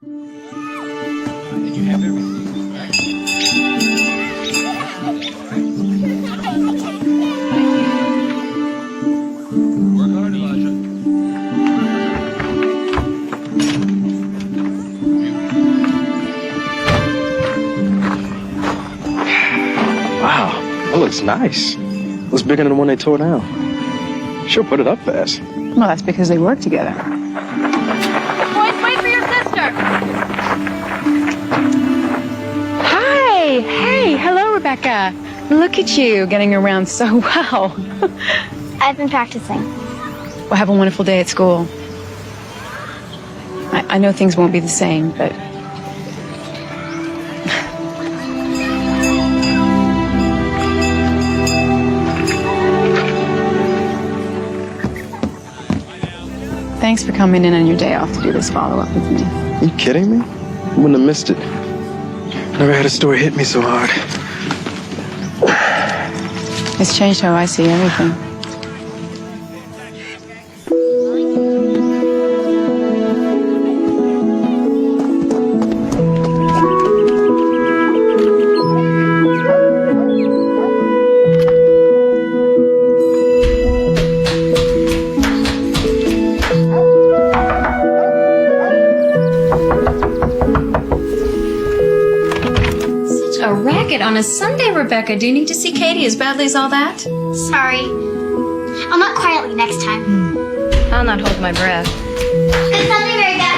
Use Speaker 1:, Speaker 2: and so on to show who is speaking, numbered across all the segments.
Speaker 1: Did you have everything? Work hard, Elijah.
Speaker 2: Wow, that looks nice. Looks bigger than the one they tore down. She'll put it up fast.
Speaker 3: Well, that's because they work together.
Speaker 4: Boys, wait for your sister!
Speaker 3: Hi! Hey, hello, Rebecca. Look at you, getting around so well.
Speaker 5: I've been practicing.
Speaker 3: Well, have a wonderful day at school. I know things won't be the same, but... Thanks for coming in on your day off to do this follow-up with me.
Speaker 2: Are you kidding me? I wouldn't have missed it. Never had a story hit me so hard.
Speaker 3: It's changed how I see everything.
Speaker 4: A racket on a Sunday, Rebecca. Do you need to see Katie as badly as all that?
Speaker 5: Sorry. I'll knock quietly next time.
Speaker 4: I'll not hold my breath.
Speaker 5: Good Sunday, Rebecca.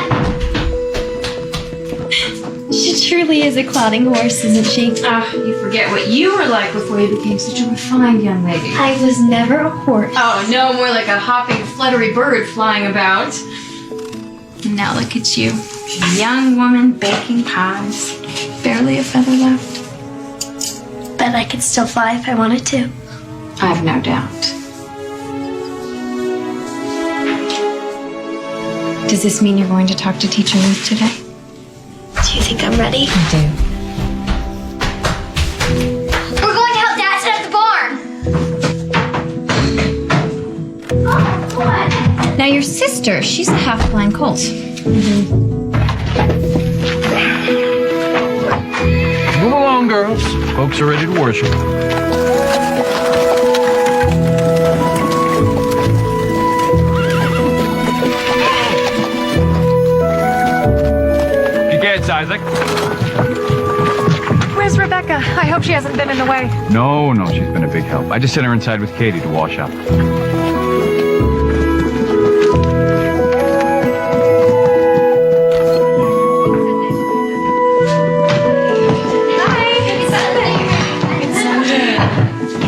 Speaker 4: She truly is a clodding horse, isn't she? You forget what you were like before you became such a refined young lady.
Speaker 5: I was never a horse.
Speaker 4: Oh, no, more like a hopping, fluttery bird flying about. And now look at you. A young woman baking pies. Barely a feather left.
Speaker 5: Bet I could still fly if I wanted to.
Speaker 4: I've no doubt. Does this mean you're going to talk to Teacher Ruth today?
Speaker 5: Do you think I'm ready?
Speaker 4: I do.
Speaker 5: We're going to help Dad set up the barn. Oh, what?
Speaker 4: Now your sister, she's a half-blind colt.
Speaker 1: Move along, girls. Folks are ready to worship. Get Isaac.
Speaker 6: Where's Rebecca? I hope she hasn't been in the way.
Speaker 1: No, she's been a big help. I just sent her inside with Katie to wash up.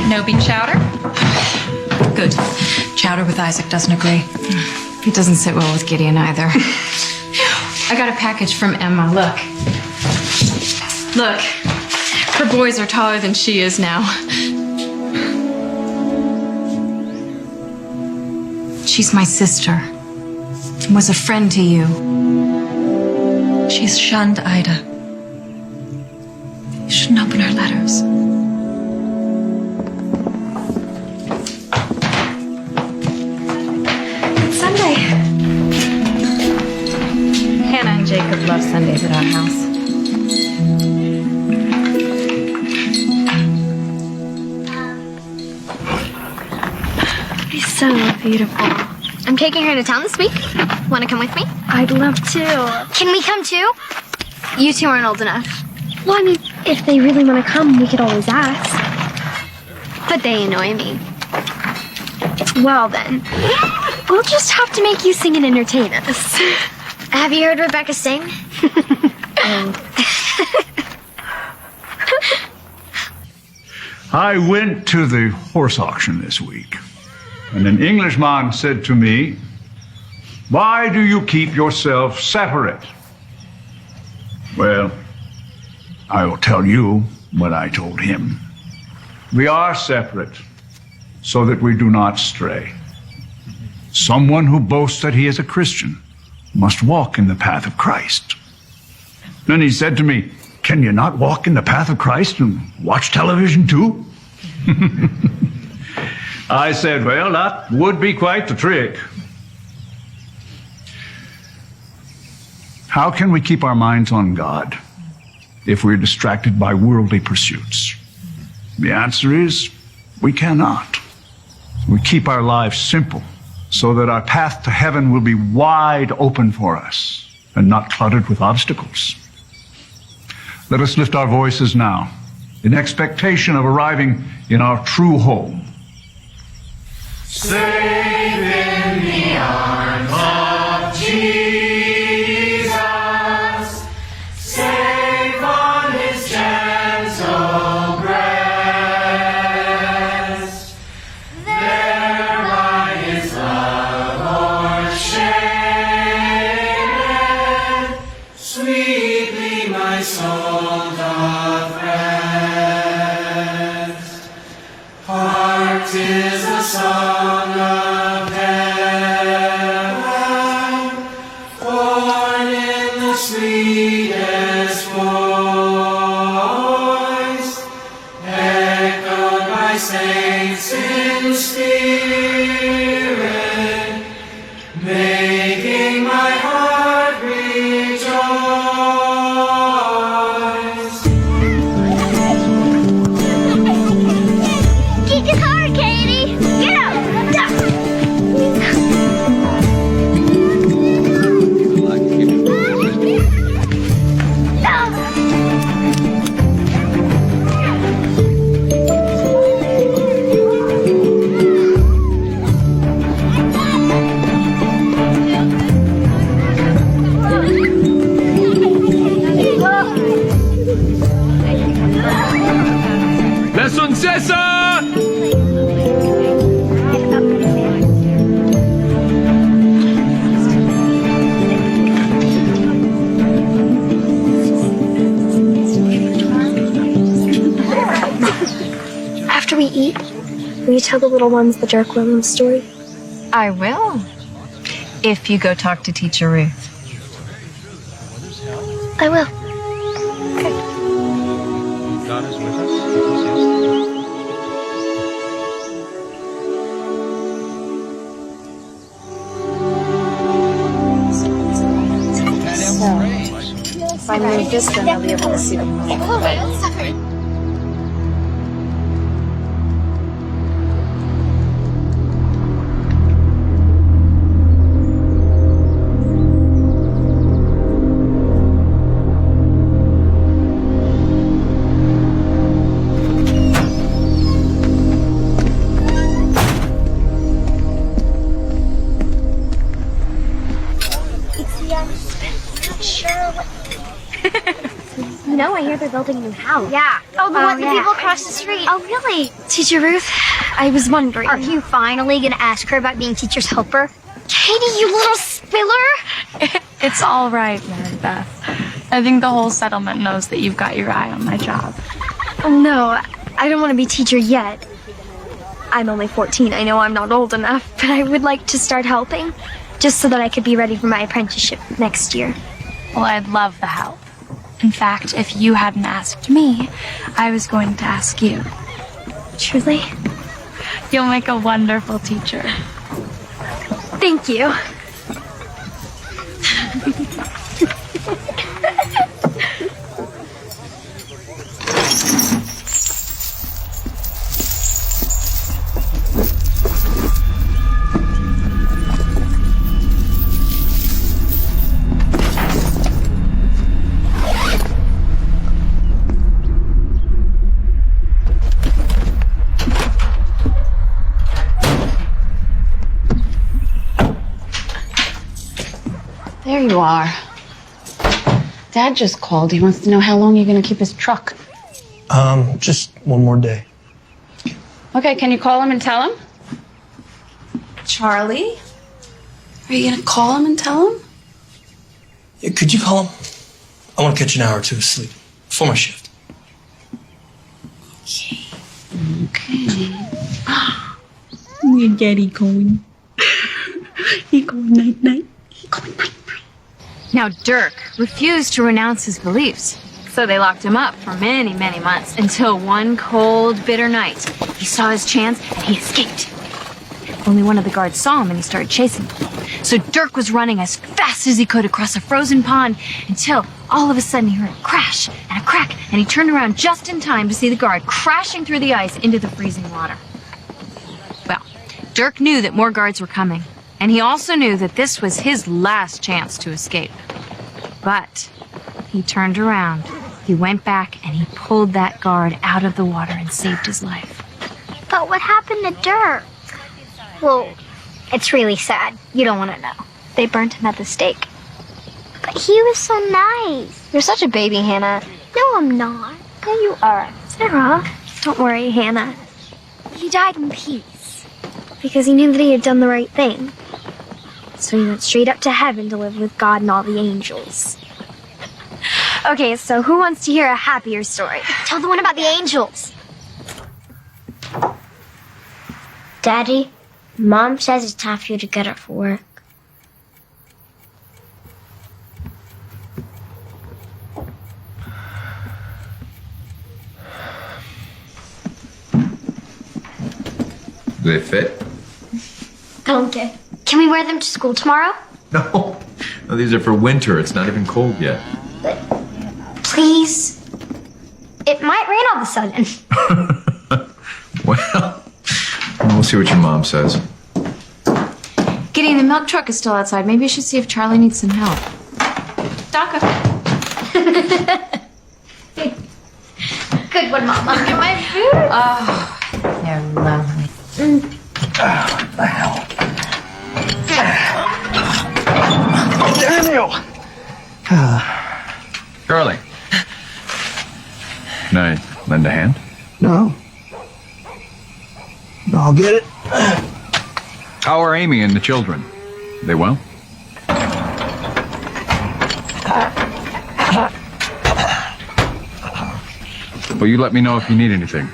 Speaker 4: No bean chowder? Good. Chowder with Isaac doesn't agree. It doesn't sit well with Gideon either. I got a package from Emma. Look. Look. Her boys are taller than she is now. She's my sister. Was a friend to you. She's shunned Ida. You shouldn't open her letters. Sunday. Hannah and Jacob love Sundays at our house.
Speaker 5: She's so beautiful. I'm taking her to town this week. Want to come with me? I'd love to. Can we come too? You two aren't old enough. Well, I mean, if they really want to come, we could always ask. But they annoy me. Well then, we'll just have to make you sing and entertain us. Have you heard Rebecca sing?
Speaker 7: I went to the horse auction this week, and an Englishman said to me, "Why do you keep yourself separate?" Well, I will tell you what I told him. We are separate so that we do not stray. Someone who boasts that he is a Christian must walk in the path of Christ. Then he said to me, "Can you not walk in the path of Christ and watch television too?" I said, "Well, that would be quite the trick." How can we keep our minds on God if we're distracted by worldly pursuits? The answer is, we cannot. We keep our lives simple so that our path to heaven will be wide open for us and not cluttered with obstacles. Let us lift our voices now in expectation of arriving in our true home. Safe in the arms of Jesus, safe on his gentle breast, there by his love o'ershaken, sweetly my soul doth rest. Hark, 'tis the song of heaven, born in the sweetest voice, echoed by saints in spirit, making my heart rejoice.
Speaker 5: Kick it hard, Katie! Get up!
Speaker 2: Lesson Cesar!
Speaker 5: After we eat, will you tell the little ones the Dirk Williams story?
Speaker 4: I will. If you go talk to Teacher Ruth.
Speaker 5: I will.
Speaker 2: God is with us.
Speaker 3: If I move this, then I'll be able to see them.
Speaker 5: You know, I hear they're building a new house. Yeah. Oh, the one the people across the street. Oh, really? Teacher Ruth, I was wondering. Are you finally going to ask her about being teacher's helper? Katie, you little spiller!
Speaker 6: It's all right, Mary Beth. I think the whole settlement knows that you've got your eye on my job.
Speaker 5: Oh, no, I don't want to be teacher yet. I'm only 14. I know I'm not old enough, but I would like to start helping, just so that I could be ready for my apprenticeship next year.
Speaker 6: Well, I'd love the help. In fact, if you hadn't asked me, I was going to ask you.
Speaker 5: Truly?
Speaker 6: You'll make a wonderful teacher.
Speaker 5: Thank you.
Speaker 3: There you are. Dad just called. He wants to know how long you're going to keep his truck.
Speaker 8: Just one more day.
Speaker 3: Okay, can you call him and tell him?
Speaker 6: Charlie? Are you going to call him and tell him?
Speaker 8: Yeah, could you call him? I want to catch an hour or two of sleep before my shift.
Speaker 3: Okay.
Speaker 9: Where Daddy going? He going night-night. He going night-night.
Speaker 4: Now, Dirk refused to renounce his beliefs, so they locked him up for many, many months until one cold, bitter night. He saw his chance and he escaped. Only one of the guards saw him and he started chasing him. So Dirk was running as fast as he could across a frozen pond until all of a sudden he heard a crash and a crack, and he turned around just in time to see the guard crashing through the ice into the freezing water. Well, Dirk knew that more guards were coming, and he also knew that this was his last chance to escape. But he turned around, he went back, and he pulled that guard out of the water and saved his life.
Speaker 5: But what happened to Dirk? Well, it's really sad. You don't want to know. They burnt him at the stake. But he was so nice. You're such a baby, Hannah. No, I'm not. Yeah, you are. Sarah, don't worry, Hannah. He died in peace because he knew that he had done the right thing. So he went straight up to heaven to live with God and all the angels. Okay, so who wants to hear a happier story? Tell the one about the angels.
Speaker 10: Daddy, Mom says it's time for you to get up for work.
Speaker 11: Do they fit?
Speaker 5: Okay. Can we wear them to school tomorrow?
Speaker 11: No. No, these are for winter. It's not even cold yet.
Speaker 5: But please. It might rain all of a sudden.
Speaker 11: Well, we'll see what your mom says.
Speaker 4: Gideon, the milk truck is still outside. Maybe you should see if Charlie needs some help. Daka.
Speaker 5: Good one, Mama. Look at my food.
Speaker 4: Oh, they're lovely.
Speaker 2: Daniel!
Speaker 1: Charlie. Can I lend a hand?
Speaker 2: No. I'll get it.
Speaker 1: How are Amy and the children? They well? Well, you let me know if you need anything.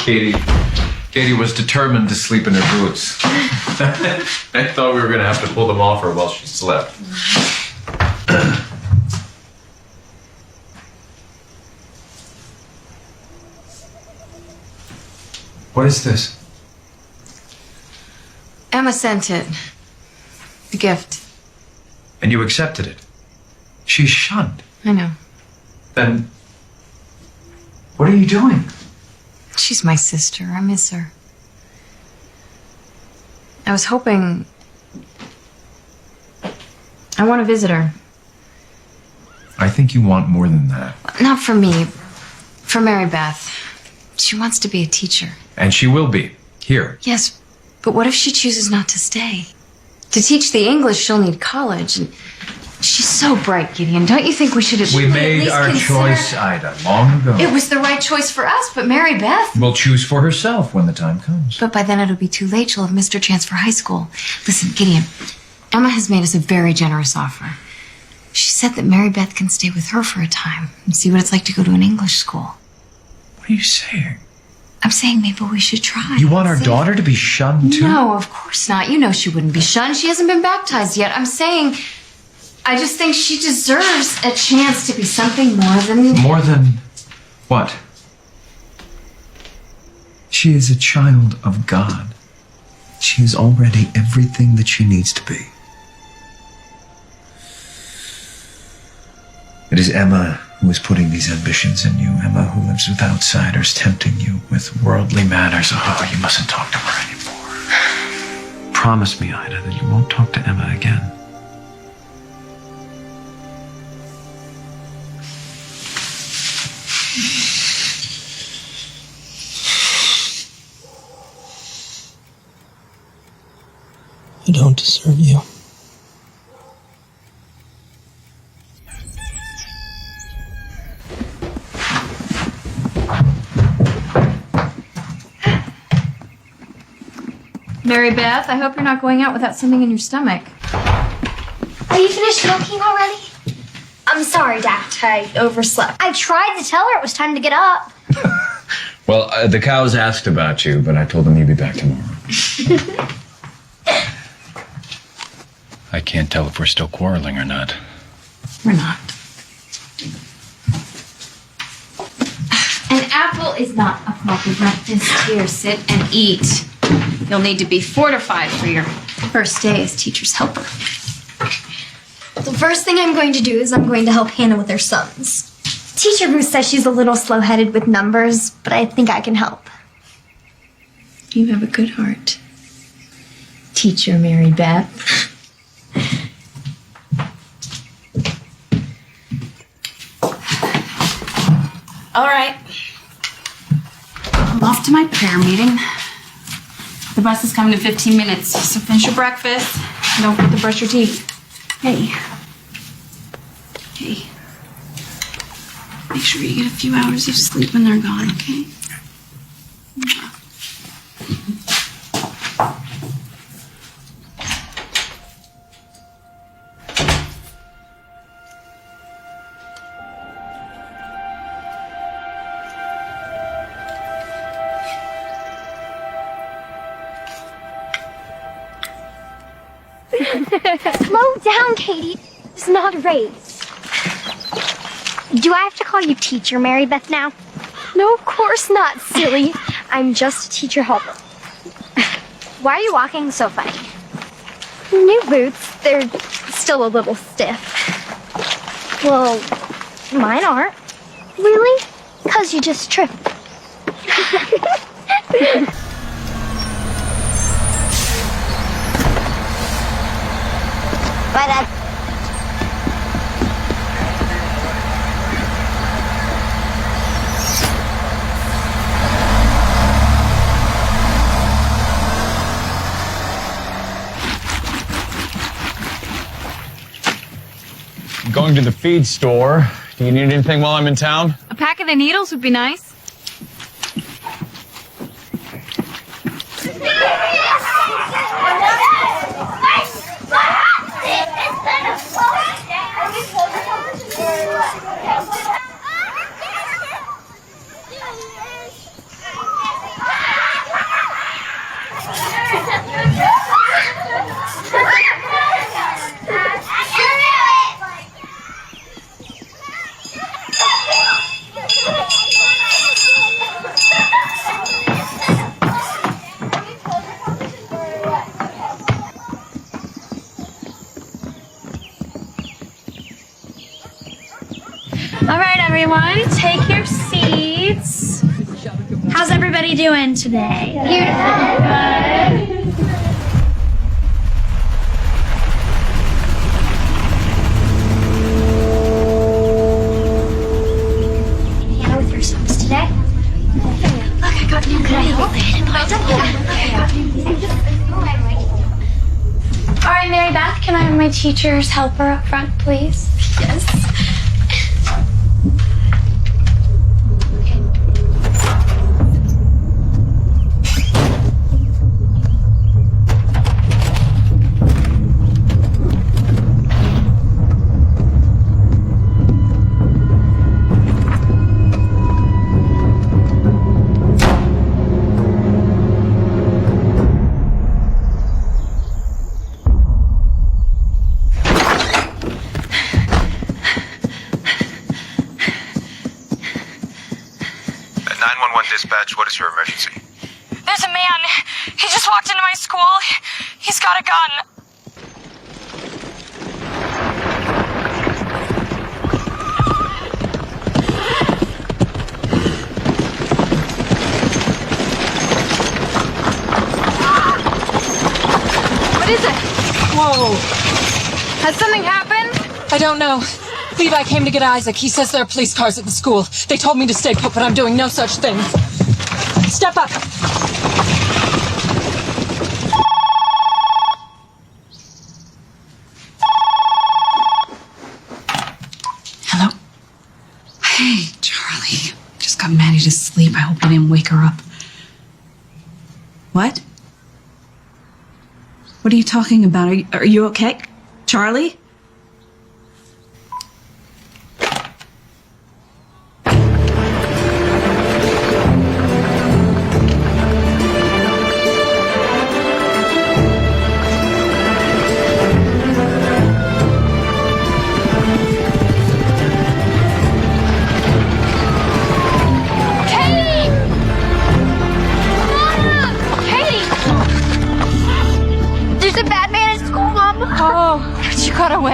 Speaker 11: Katie was determined to sleep in her boots. I thought we were going to have to pull them off her while she slept. What is this?
Speaker 4: Emma sent it. The gift.
Speaker 11: And you accepted it. She's shunned.
Speaker 4: I know.
Speaker 11: Then what are you doing?
Speaker 4: She's my sister. I miss her. I was hoping... I want to visit her.
Speaker 11: I think you want more than that.
Speaker 4: Not for me. For Mary Beth. She wants to be a teacher.
Speaker 11: And she will be. Here.
Speaker 4: Yes, but what if she chooses not to stay? To teach the English, she'll need college. And she's so bright, Gideon. Don't you think we should have...
Speaker 11: We made our choice, Ida, long ago.
Speaker 4: It was the right choice for us, but Mary Beth...
Speaker 11: will choose for herself when the time comes.
Speaker 4: But by then it'll be too late. She'll have missed her chance for high school. Listen, Gideon, Emma has made us a very generous offer. She said that Mary Beth can stay with her for a time and see what it's like to go to an English school.
Speaker 11: What are you saying?
Speaker 4: I'm saying maybe we should try.
Speaker 11: You want our daughter to be shunned too?
Speaker 4: No, of course not. You know she wouldn't be shunned. She hasn't been baptized yet. I'm saying, I just think she deserves a chance to be something more than...
Speaker 11: More than what? She is a child of God. She is already everything that she needs to be. It is Emma who is putting these ambitions in you. Emma who lives with outsiders, tempting you with worldly matters. Oh, you mustn't talk to her anymore. Promise me, Ida, that you won't talk to Emma again.
Speaker 8: I don't deserve you.
Speaker 4: Mary Beth, I hope you're not going out without something in your stomach.
Speaker 5: Are you finished milking already? I'm sorry, Daft. I overslept. I tried to tell her it was time to get up.
Speaker 11: Well, the cows asked about you, but I told them you'd be back tomorrow. I can't tell if we're still quarreling or not.
Speaker 4: We're not. An apple is not a proper breakfast. Here, sit and eat. You'll need to be fortified for your first day as teacher's helper.
Speaker 5: The first thing I'm going to do is I'm going to help Hannah with her sums. Teacher Ruth says she's a little slow-headed with numbers, but I think I can help.
Speaker 4: You have a good heart. Teacher Mary Beth. All right. I'm off to my prayer meeting. The bus is coming in 15 minutes, so finish your breakfast. And don't forget to brush your teeth. Hey. Hey. Make sure you get a few hours of sleep when they're gone, okay?
Speaker 5: Slow down, Katie. It's not a race. Do I have to call you Teacher Mary Beth now? No, of course not, silly. I'm just a teacher helper. Why are you walking so funny? New boots. They're still a little stiff. Well, mine aren't. Really? 'Cause you just tripped. Bye, Dad.
Speaker 1: I'm going to the feed store. Do you need anything while I'm in town?
Speaker 4: A pack of the needles would be nice. All right, everyone, take your seats.
Speaker 6: How's everybody doing today?
Speaker 5: Beautiful. Hannah with your sums today? Look, I got new. Can I help?
Speaker 6: All right, Mary Beth, can I have my teacher's helper up front, please?
Speaker 5: Yes.
Speaker 11: Dispatch, what is your emergency?
Speaker 6: There's a man. He just walked into my school. He's got a gun.
Speaker 4: What is it?
Speaker 12: Whoa.
Speaker 4: Has something happened?
Speaker 12: I don't know. Levi came to get Isaac. He says there are police cars at the school. They told me to stay put, but I'm doing no such thing. Step up.
Speaker 4: Hello? Hey, Charlie. Just got Maddie to sleep. I hope you didn't wake her up. What? What are you talking about? Are you okay? Charlie?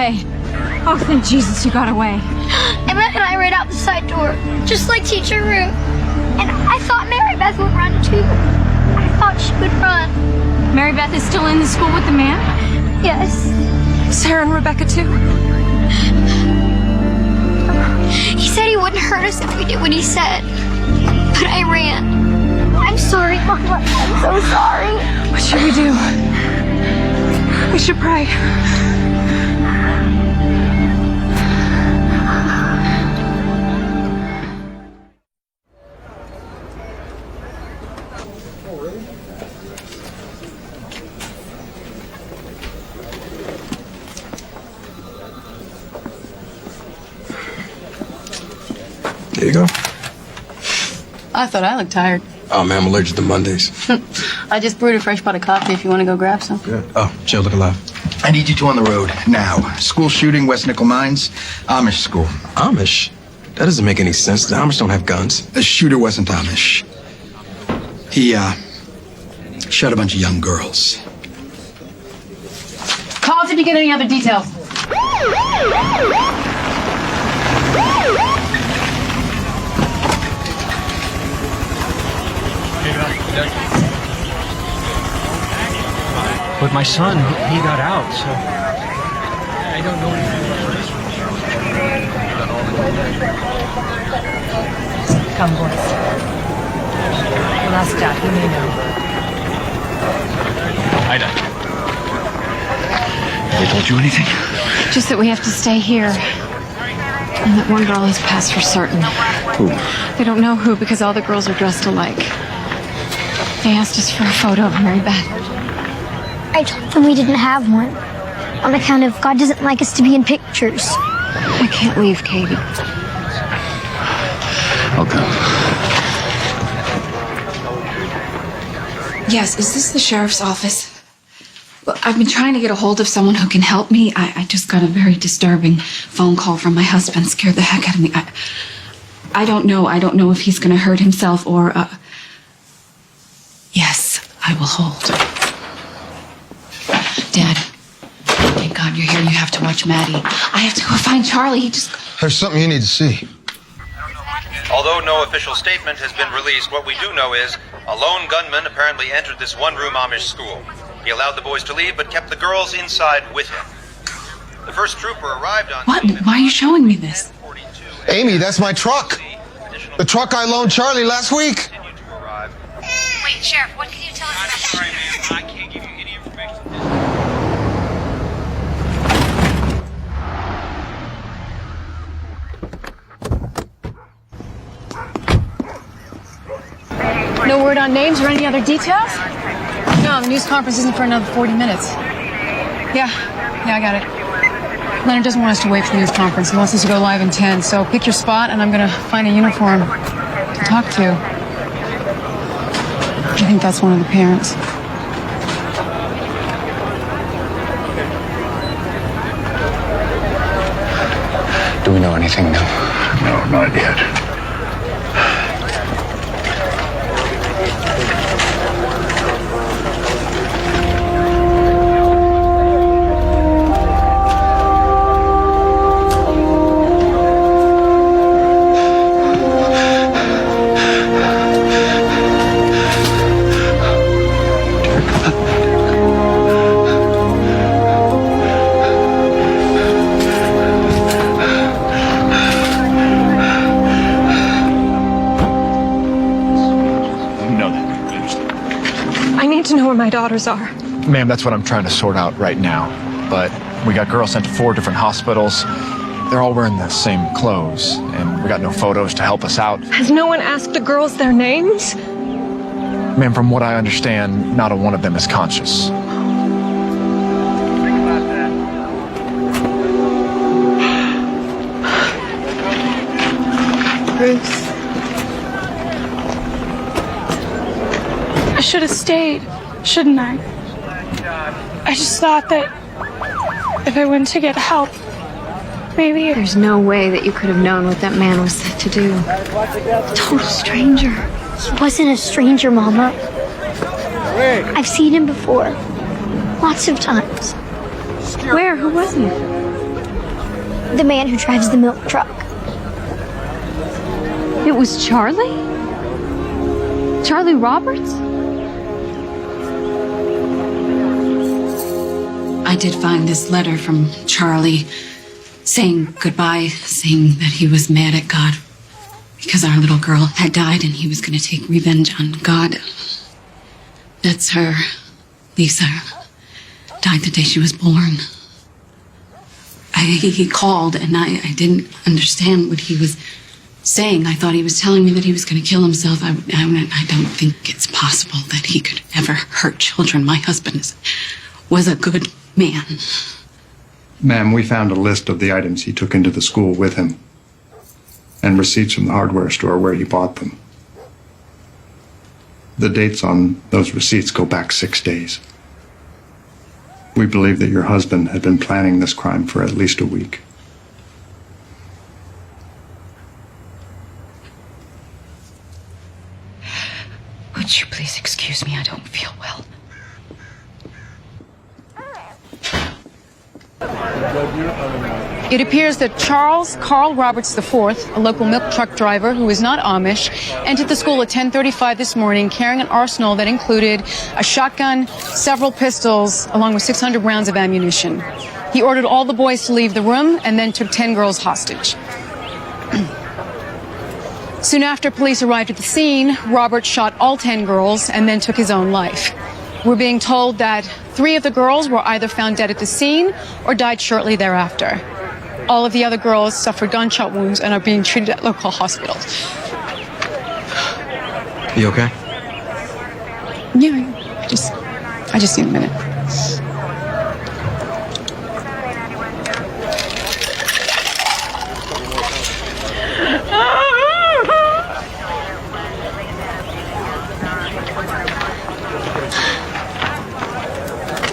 Speaker 4: away. Oh, thank Jesus you got away.
Speaker 5: Emma and I ran out the side door, just like Teacher Ruth. And I thought Mary Beth would run too. I thought she would run.
Speaker 4: Mary Beth is still in the school with the man?
Speaker 5: Yes.
Speaker 6: Sarah and Rebecca too?
Speaker 5: He said he wouldn't hurt us if we did what he said. But I ran. I'm sorry, Mama. I'm so sorry.
Speaker 6: What should we do? We should pray.
Speaker 2: There you go.
Speaker 3: I thought I looked tired.
Speaker 2: Oh, man, I'm allergic to Mondays.
Speaker 3: I just brewed a fresh pot of coffee if you want to go grab some.
Speaker 2: Good. Oh, Jill, look alive.
Speaker 13: I need you two on the road now. School shooting, West Nickel Mines, Amish school.
Speaker 2: Amish? That doesn't make any sense. The Amish don't have guns.
Speaker 13: The shooter wasn't Amish. He, shot a bunch of young girls.
Speaker 3: Call us if you get any other details.
Speaker 11: But my son, he got out, so I don't know anything about this.
Speaker 12: Come, boys. We'll ask Dad. He may know.
Speaker 11: Ida. They told you anything?
Speaker 4: Just that we have to stay here. And that one girl has passed for certain.
Speaker 11: Who?
Speaker 4: They don't know who because all the girls are dressed alike. They asked us for a photo of Mary Beth.
Speaker 5: I told them we didn't have one. On account of God doesn't like us to be in pictures.
Speaker 4: We can't leave, Katie.
Speaker 11: Okay.
Speaker 4: Yes, is this the sheriff's office? Well, I've been trying to get a hold of someone who can help me. I just got a very disturbing phone call from my husband. Scared the heck out of me. I don't know. I don't know if he's going to hurt himself or... Yes, I will hold. Dad, thank God you're here. You have to watch Maddie. I have to go find Charlie. He just...
Speaker 14: There's something you need to see.
Speaker 15: Although no official statement has been released, what we do know is a lone gunman apparently entered this one-room Amish school. He allowed the boys to leave, but kept the girls inside with him. The first trooper arrived on...
Speaker 4: What? Why are you showing me this?
Speaker 14: Amy, that's my truck. The truck I loaned Charlie last week.
Speaker 6: Wait, Sheriff, what can you tell us about that?
Speaker 15: Sorry, ma'am. I can't give you any information.
Speaker 3: No word on names or any other details? No, the news conference isn't for another 40 minutes. Yeah, I got it. Leonard doesn't want us to wait for the news conference. He wants us to go live in 10. So pick your spot, and I'm going to find a uniform to talk to. I think that's one of the parents.
Speaker 2: Do we know anything now?
Speaker 7: No, not yet.
Speaker 6: My daughters are.
Speaker 16: Ma'am, that's what I'm trying to sort out right now. But we got girls sent to 4 different hospitals. They're all wearing the same clothes, and we got no photos to help us out.
Speaker 6: Has no one asked the girls their names?
Speaker 16: Ma'am, from what I understand, not a one of them is conscious.
Speaker 6: Bruce. I should have stayed, shouldn't I? I just thought that if I went to get help, maybe...
Speaker 4: There's no way that you could have known what that man was set to do.
Speaker 5: A total stranger. He wasn't a stranger, Mama. I've seen him before. Lots of times.
Speaker 4: Where? Who was he?
Speaker 5: The man who drives the milk truck.
Speaker 3: It was Charlie? Charlie Roberts?
Speaker 4: I did find this letter from Charlie saying goodbye, saying that he was mad at God because our little girl had died and he was going to take revenge on God. That's her. Lisa died the day she was born. He called and I didn't understand what he was saying. I thought he was telling me that he was going to kill himself. I don't think it's possible that he could ever hurt children. My husband was a good man.
Speaker 13: Ma'am, we found a list of the items he took into the school with him and receipts from the hardware store where he bought them. The dates on those receipts go back 6 days. We believe that your husband had been planning this crime for at least a week.
Speaker 4: Would you please excuse me? I don't feel well.
Speaker 3: It appears that Charles Carl Roberts IV, a local milk truck driver who is not Amish, entered the school at 10:35 this morning carrying an arsenal that included a shotgun, several pistols, along with 600 rounds of ammunition. He ordered all the boys to leave the room and then took 10 girls hostage. Soon after police arrived at the scene, Roberts shot all 10 girls and then took his own life. We're being told that 3 of the girls were either found dead at the scene or died shortly thereafter. All of the other girls suffered gunshot wounds and are being treated at local hospitals.
Speaker 13: You okay?
Speaker 3: Yeah, I just need a minute.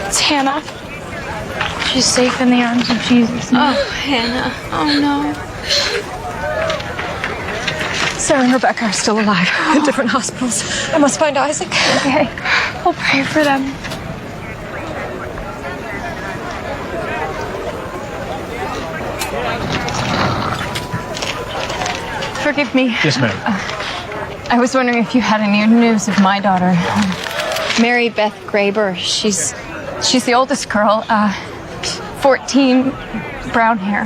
Speaker 6: It's Hannah. She's safe in the arms of Jesus.
Speaker 4: Oh, Hannah. Oh, no.
Speaker 3: Sarah and Rebecca are still alive in different hospitals. I must find Isaac.
Speaker 6: Okay. We'll pray for them.
Speaker 3: Forgive me.
Speaker 16: Yes, ma'am.
Speaker 3: I was wondering if you had any news of my daughter, Mary Beth Graber. She's the oldest girl, 14, brown hair.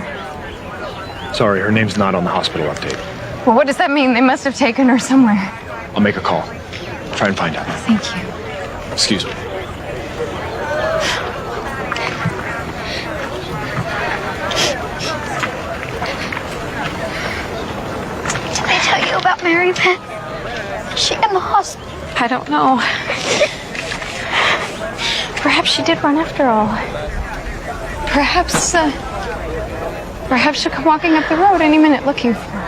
Speaker 16: Sorry, her name's not on the hospital update.
Speaker 3: Well, what does that mean? They must have taken her somewhere.
Speaker 16: I'll make a call. Try and find out.
Speaker 3: Thank you.
Speaker 16: Excuse me.
Speaker 5: Did they tell you about Mary Beth? Is she in the hospital?
Speaker 6: I don't know. Perhaps she did run after all. Perhaps she'll come walking up the road any minute looking for her.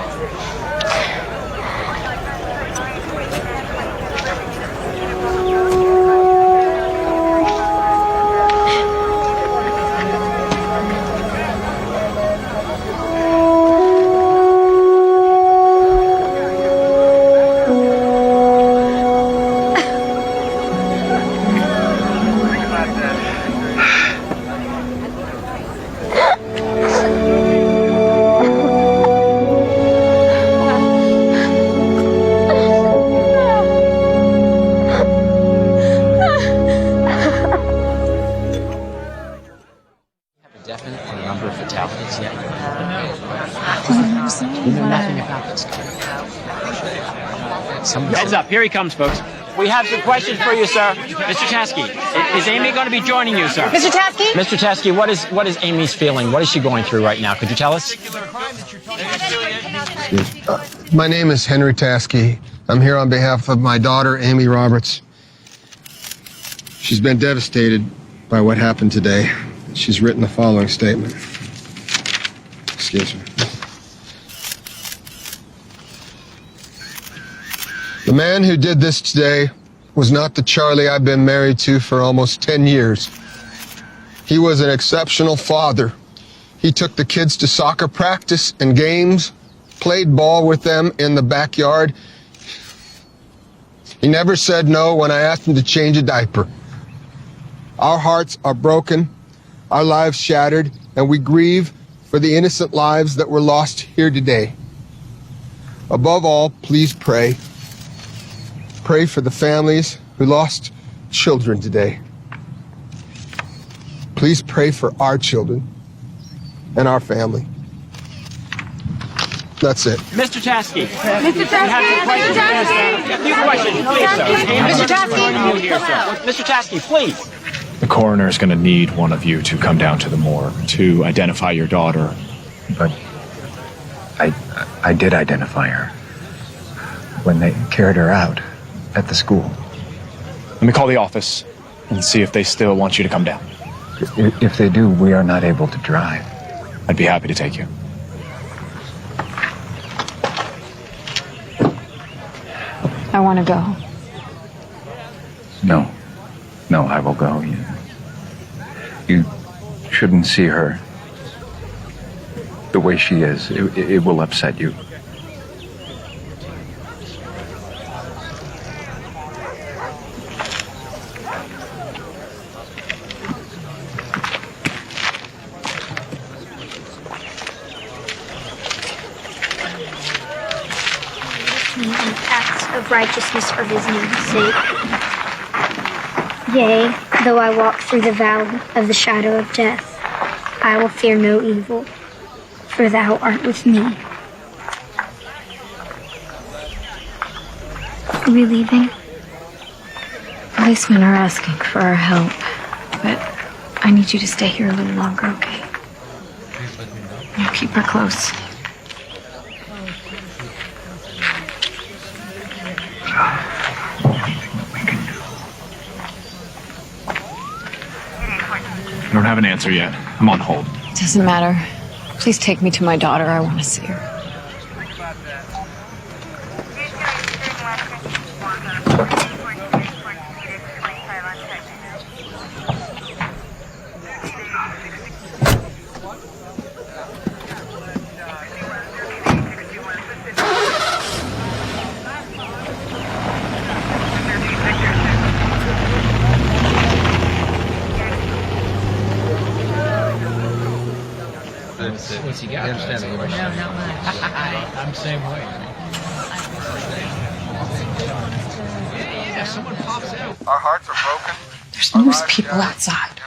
Speaker 17: Heads up, here he comes, folks. We have some questions for you, sir. Mr. Taskey, is Amy going to be joining you, sir?
Speaker 3: Mr. Taskey?
Speaker 17: Mr. Taskey, what is Amy's feeling? What is she going through right now? Could you tell us?
Speaker 14: My name is Henry Taskey. I'm here on behalf of my daughter, Amy Roberts. She's been devastated by what happened today. She's written the following statement. Excuse me. The man who did this today was not the Charlie I've been married to for almost 10 years. He was an exceptional father. He took the kids to soccer practice and games, played ball with them in the backyard. He never said no when I asked him to change a diaper. Our hearts are broken, our lives shattered, and we grieve for the innocent lives that were lost here today. Above all, please pray. Pray for the families who lost children today. Please pray for our children and our family. That's it.
Speaker 17: Mr. Chasky.
Speaker 6: Mr. Chasky.
Speaker 17: A few questions, please, sir.
Speaker 6: Mr. Chasky.
Speaker 17: Mr. Chasky, please.
Speaker 16: The coroner is going to need one of you to come down to the morgue to identify your daughter.
Speaker 11: But I did identify her when they carried her out at the school.
Speaker 16: Let me call the office and see if they still want you to come down.
Speaker 11: If they do, we are not able to drive.
Speaker 16: I'd be happy to take you.
Speaker 4: I want to go.
Speaker 11: No, I will go. You shouldn't see her the way she is. It will upset you.
Speaker 10: Acts of righteousness for his name's sake. Yea, though I walk through the valley of the shadow of death, I will fear no evil, for thou art with me. Are we leaving?
Speaker 4: Policemen are asking for our help, but I need you to stay here a little longer, okay? Now keep her close.
Speaker 16: I don't have an answer yet. I'm on hold.
Speaker 4: Doesn't matter. Please take me to my daughter. I want to see her.
Speaker 18: What's he got? No, not much. I'm the same way. Yeah, someone pops out.
Speaker 14: Our hearts are broken.
Speaker 4: There's numerous people outside.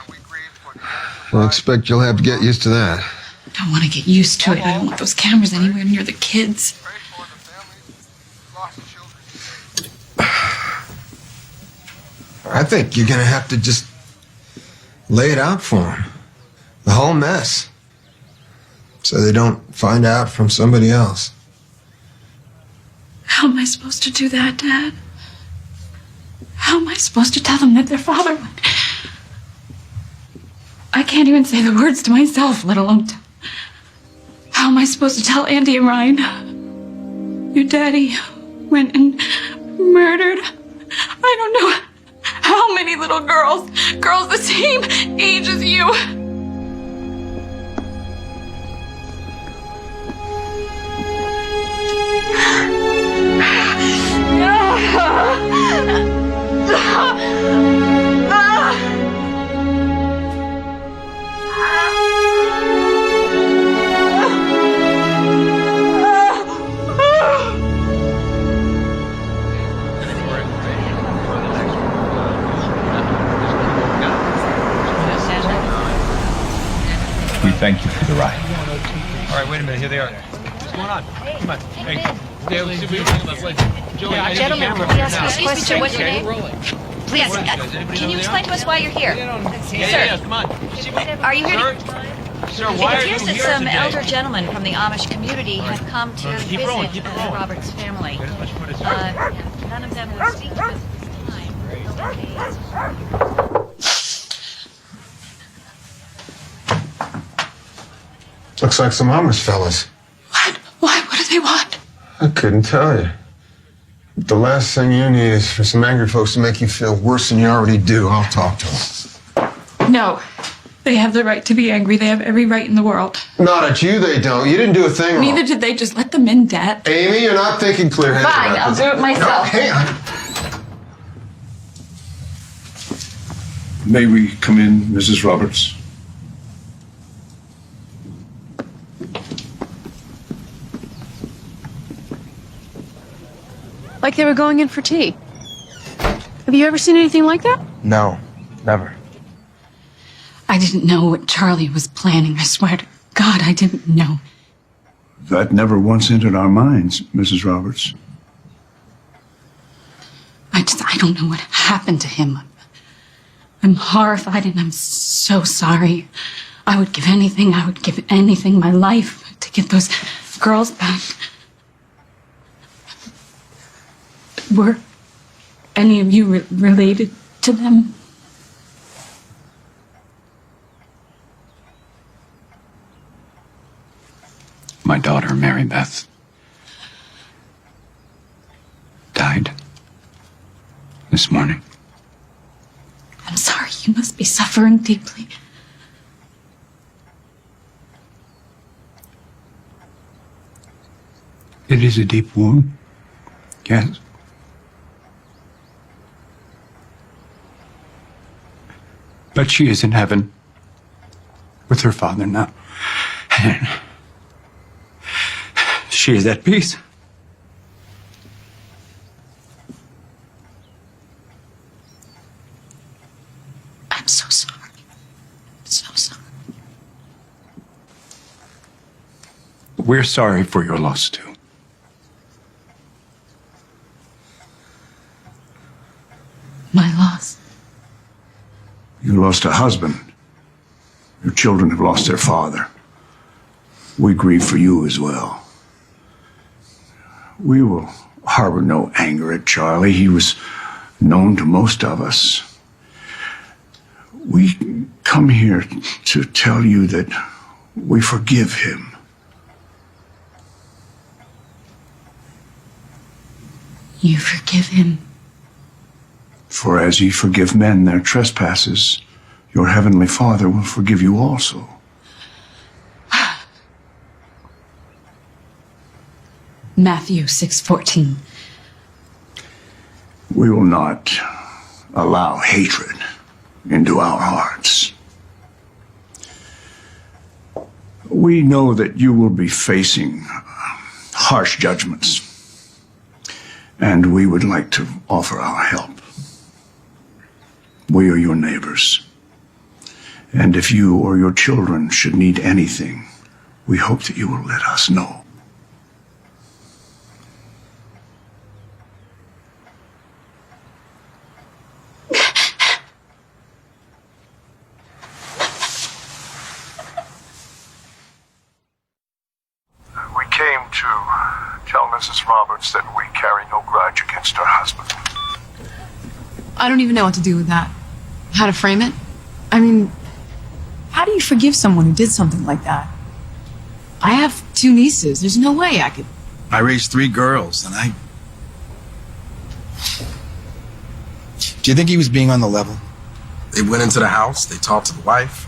Speaker 14: I expect you'll have to get used to that.
Speaker 9: I don't want to get used to it. I don't want those cameras anywhere near the kids.
Speaker 14: I think you're going to have to just lay it out for them. The whole mess. So they don't find out from somebody else.
Speaker 9: How am I supposed to do that, Dad? How am I supposed to tell them that their father went? I can't even say the words to myself, let alone how am I supposed to tell Andy and Ryan? Your daddy went and murdered, I don't know how many little girls the same age as you.
Speaker 1: We thank you for the ride.
Speaker 15: All right, wait a minute. Here they are. What's going on? Come on. Hey.
Speaker 19: Gentlemen, can we ask you a question? What's your name? Please, can you explain to us why you're here?
Speaker 15: Sir, come on.
Speaker 19: Are you here to...
Speaker 15: Sir,
Speaker 19: It
Speaker 15: why are you
Speaker 19: appears that
Speaker 15: here
Speaker 19: some
Speaker 15: today?
Speaker 19: elder gentlemen from the Amish community have come to visit Robert's family. None of them will speak to us this time.
Speaker 14: Looks like some Amish fellas.
Speaker 9: Why? What do they want?
Speaker 14: I couldn't tell you. But the last thing you need is for some angry folks to make you feel worse than you already do. I'll talk to them.
Speaker 9: No. They have the right to be angry. They have every right in the world.
Speaker 14: Not at you, they don't. You didn't do a thing wrong.
Speaker 9: Neither did they. Just let them in, Dad.
Speaker 14: Amy, you're not thinking clear-headed
Speaker 9: Fine,
Speaker 14: about
Speaker 9: I'll
Speaker 14: this.
Speaker 9: do it myself.
Speaker 14: No, hang on.
Speaker 7: May we come in, Mrs. Roberts?
Speaker 3: Like they were going in for tea. Have you ever seen anything like that?
Speaker 8: No, never.
Speaker 9: I didn't know what Charlie was planning. I swear to God, I didn't know.
Speaker 7: That never once entered our minds, Mrs. Roberts.
Speaker 9: I don't know what happened to him. I'm horrified and I'm so sorry. I would give anything, my life, to get those girls back. Were any of you related to them?
Speaker 1: My daughter, Mary Beth, died this morning.
Speaker 9: I'm sorry, you must be suffering deeply.
Speaker 7: It is a deep wound. Yes. But she is in heaven with her Father now. And she is at peace.
Speaker 9: I'm so sorry. So sorry.
Speaker 7: We're sorry for your loss, too.
Speaker 9: My loss.
Speaker 7: You lost a husband. Your children have lost their father. We grieve for you as well. We will harbor no anger at Charlie. He was known to most of us. We come here to tell you that we forgive him.
Speaker 9: You forgive him?
Speaker 7: For as ye forgive men their trespasses, your heavenly Father will forgive you also.
Speaker 9: Matthew 6:14.
Speaker 7: We will not allow hatred into our hearts. We know that you will be facing harsh judgments, and we would like to offer our help. We are your neighbors, and if you or your children should need anything, we hope that you will let us know.
Speaker 20: We came to tell Mrs. Roberts that we carry no grudge against her husband.
Speaker 3: I don't even know what to do with that. How to frame it? I mean, how do you forgive someone who did something like that? I have 2 nieces. There's no way I could.
Speaker 21: I raised 3 girls, and Do you think he was being on the level?
Speaker 22: They went into the house, they talked to the wife.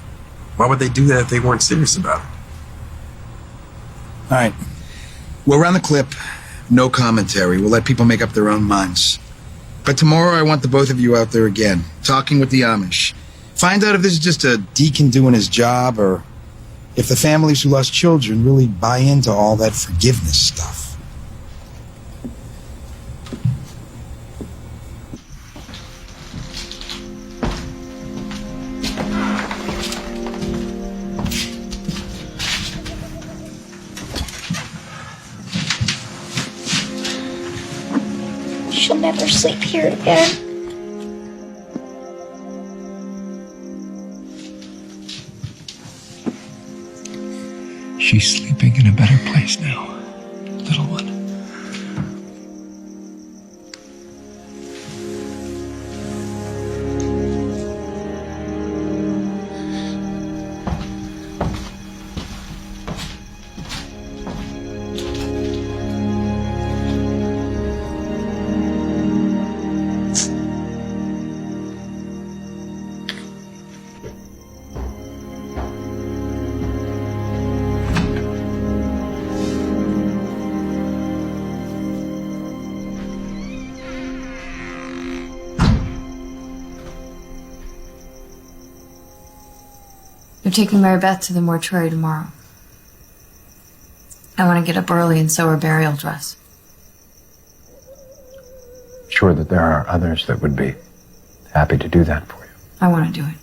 Speaker 22: Why would they do that if they weren't serious about it?
Speaker 21: All right. We'll run the clip. No commentary. We'll let people make up their own minds. But tomorrow I want the both of you out there again, talking with the Amish. Find out if this is just a deacon doing his job, or if the families who lost children really buy into all that forgiveness stuff.
Speaker 10: She'll never sleep here again.
Speaker 11: She's sleeping in a better place now, little one.
Speaker 4: They're taking Mary Beth to the mortuary tomorrow. I want to get up early and sew her burial dress.
Speaker 11: sure that there are others that would be happy to do that for you.
Speaker 4: I want to do it.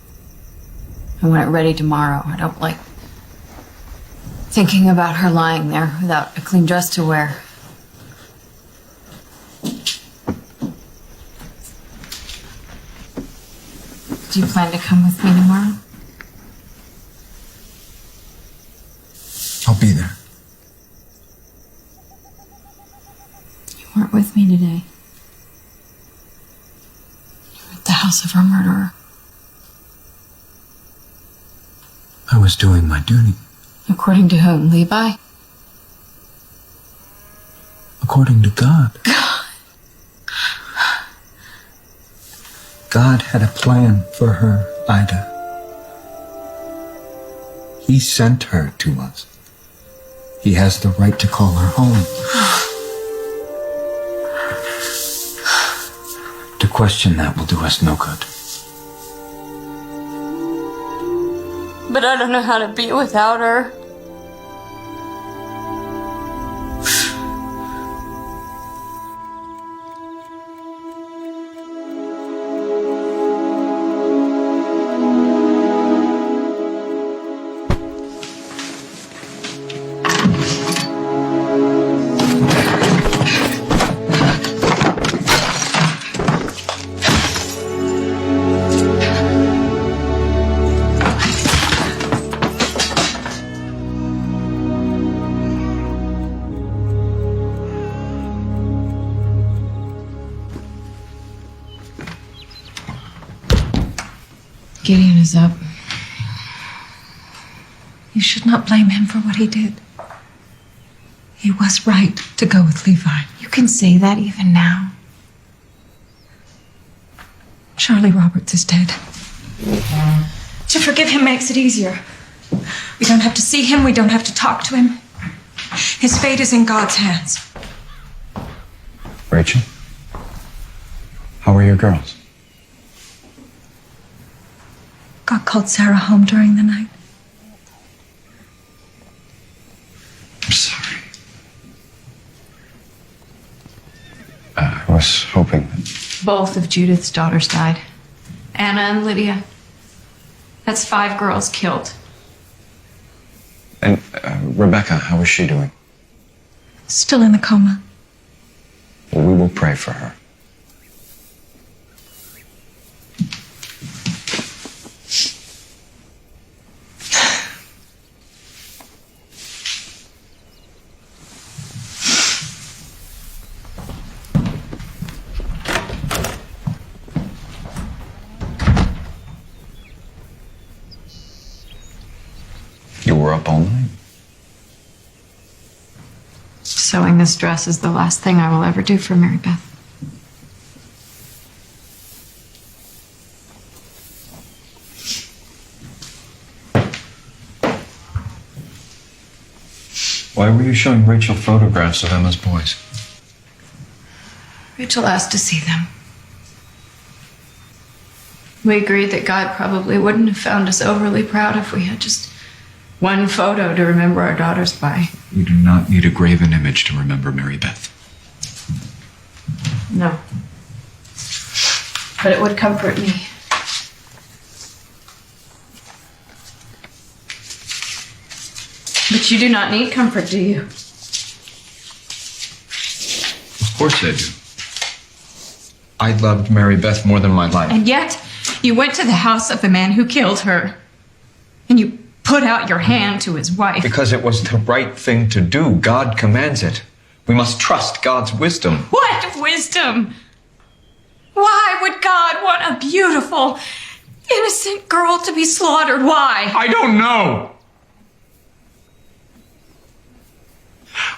Speaker 4: I want it ready tomorrow. I don't like thinking about her lying there without a clean dress to wear. Do you plan to come with me tomorrow?
Speaker 11: I'll be there.
Speaker 4: You weren't with me today. You were at the house of our murderer.
Speaker 11: I was doing my duty.
Speaker 4: According to whom? Levi?
Speaker 11: According to God. God had a plan for her, Ida. He sent her to us. He has the right to call her home. To question that will do us no good.
Speaker 9: But I don't know how to be without her.
Speaker 4: Gideon is up.
Speaker 2: You should not blame him for what he did. He was right to go with Levi.
Speaker 4: You can say that even now.
Speaker 2: Charlie Roberts is dead. To forgive him makes it easier. We don't have to see him. We don't have to talk to him. His fate is in God's hands.
Speaker 11: Rachel? How are your girls?
Speaker 2: God called Sarah home during the night.
Speaker 11: I'm sorry. I was hoping that...
Speaker 4: Both of Judith's daughters died. Anna and Lydia. That's 5 girls killed.
Speaker 11: And Rebecca, how is she doing?
Speaker 2: Still in the coma.
Speaker 11: Well, we will pray for her. You were up all night.
Speaker 4: Sewing this dress is the last thing I will ever do for Mary Beth.
Speaker 11: Why were you showing Rachel photographs of Emma's boys?
Speaker 4: Rachel asked to see them. We agreed that God probably wouldn't have found us overly proud if we had just one photo to remember our daughters by.
Speaker 11: We do not need a graven image to remember Mary Beth.
Speaker 4: No. But it would comfort me. But you do not need comfort, do you?
Speaker 11: Of course I do. I loved Mary Beth more than my life.
Speaker 4: And yet, you went to the house of the man who killed her. And you put out your hand to his wife.
Speaker 11: Because it was the right thing to do. God commands it. We must trust God's wisdom.
Speaker 4: What wisdom? Why would God want a beautiful, innocent girl to be slaughtered? Why?
Speaker 11: I don't know.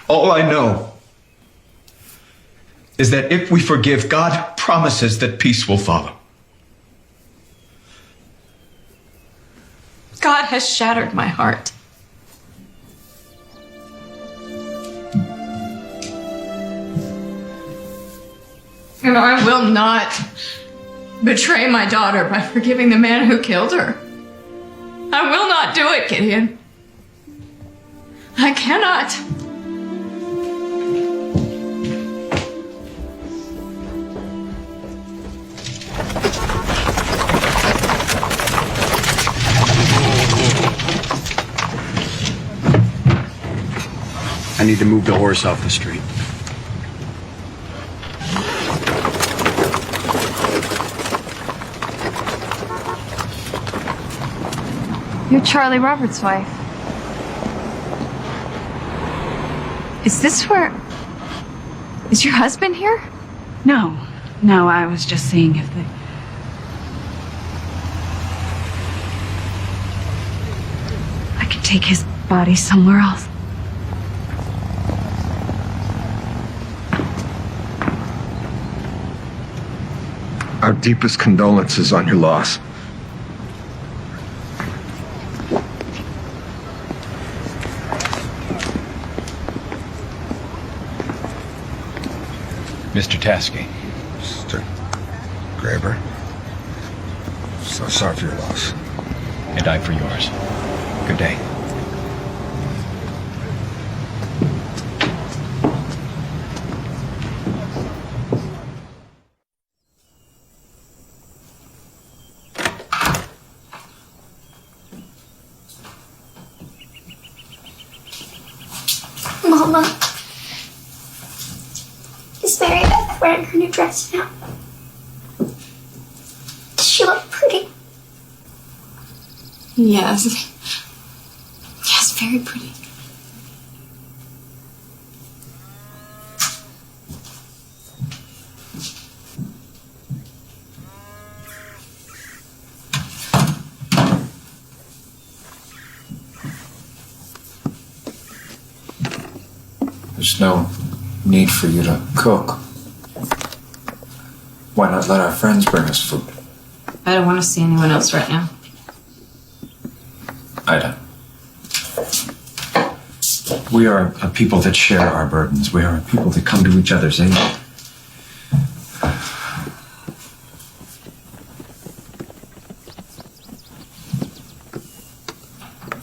Speaker 11: All I know is that if we forgive, God promises that peace will follow.
Speaker 4: God has shattered my heart. And I will not betray my daughter by forgiving the man who killed her. I will not do it, Gideon. I cannot.
Speaker 11: I need to move the horse off the street.
Speaker 4: You're Charlie Roberts' wife. Is this where... Is your husband here?
Speaker 9: No, I was just seeing if they... I could take his body somewhere else.
Speaker 14: Our deepest condolences on your loss.
Speaker 11: Mr. Taskey.
Speaker 14: Mr. Graber. So sorry for your loss.
Speaker 11: And I for yours. Good day.
Speaker 10: Mama, is Mary Beth wearing her new dress now? Does she look pretty?
Speaker 4: Yes. Yes, very pretty.
Speaker 11: There's no need for you to cook. Why not let our friends bring us food?
Speaker 4: I don't want to see anyone else right now.
Speaker 11: Ida. We are a people that share our burdens. We are a people that come to each other's aid.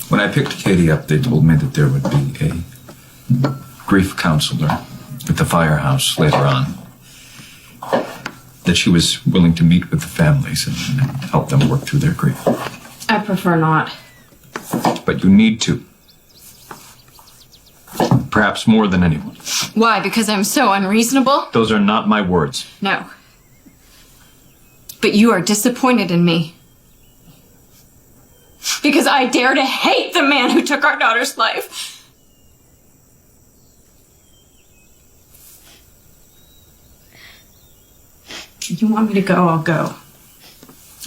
Speaker 11: When I picked Katie up, they told me that there would be a grief counselor at the firehouse later on. That she was willing to meet with the families and help them work through their grief.
Speaker 4: I prefer not.
Speaker 11: But you need to. Perhaps more than anyone.
Speaker 4: Why? Because I'm so unreasonable?
Speaker 11: Those are not my words.
Speaker 4: No. But you are disappointed in me. Because I dare to hate the man who took our daughter's life. If you want me to go, I'll go.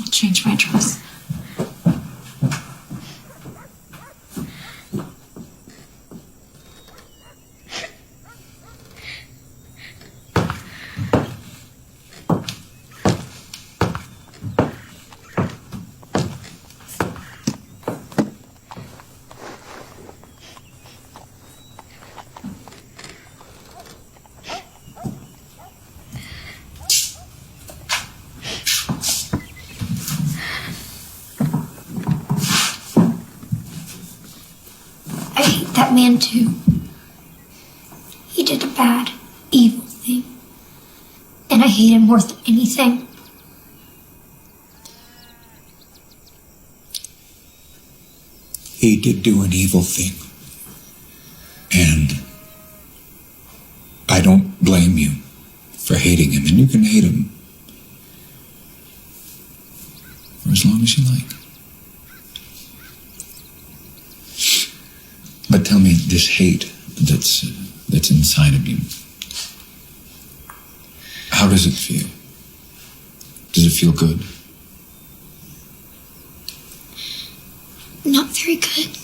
Speaker 4: I'll change my dress.
Speaker 10: I hate that man too. He did a bad, evil thing. And I hate him more than anything.
Speaker 12: He did do an evil thing. And I don't blame you for hating him. And you can hate him for as long as you like. But tell me, this hate that's inside of you, how does it feel? Does it feel good?
Speaker 10: Not very good.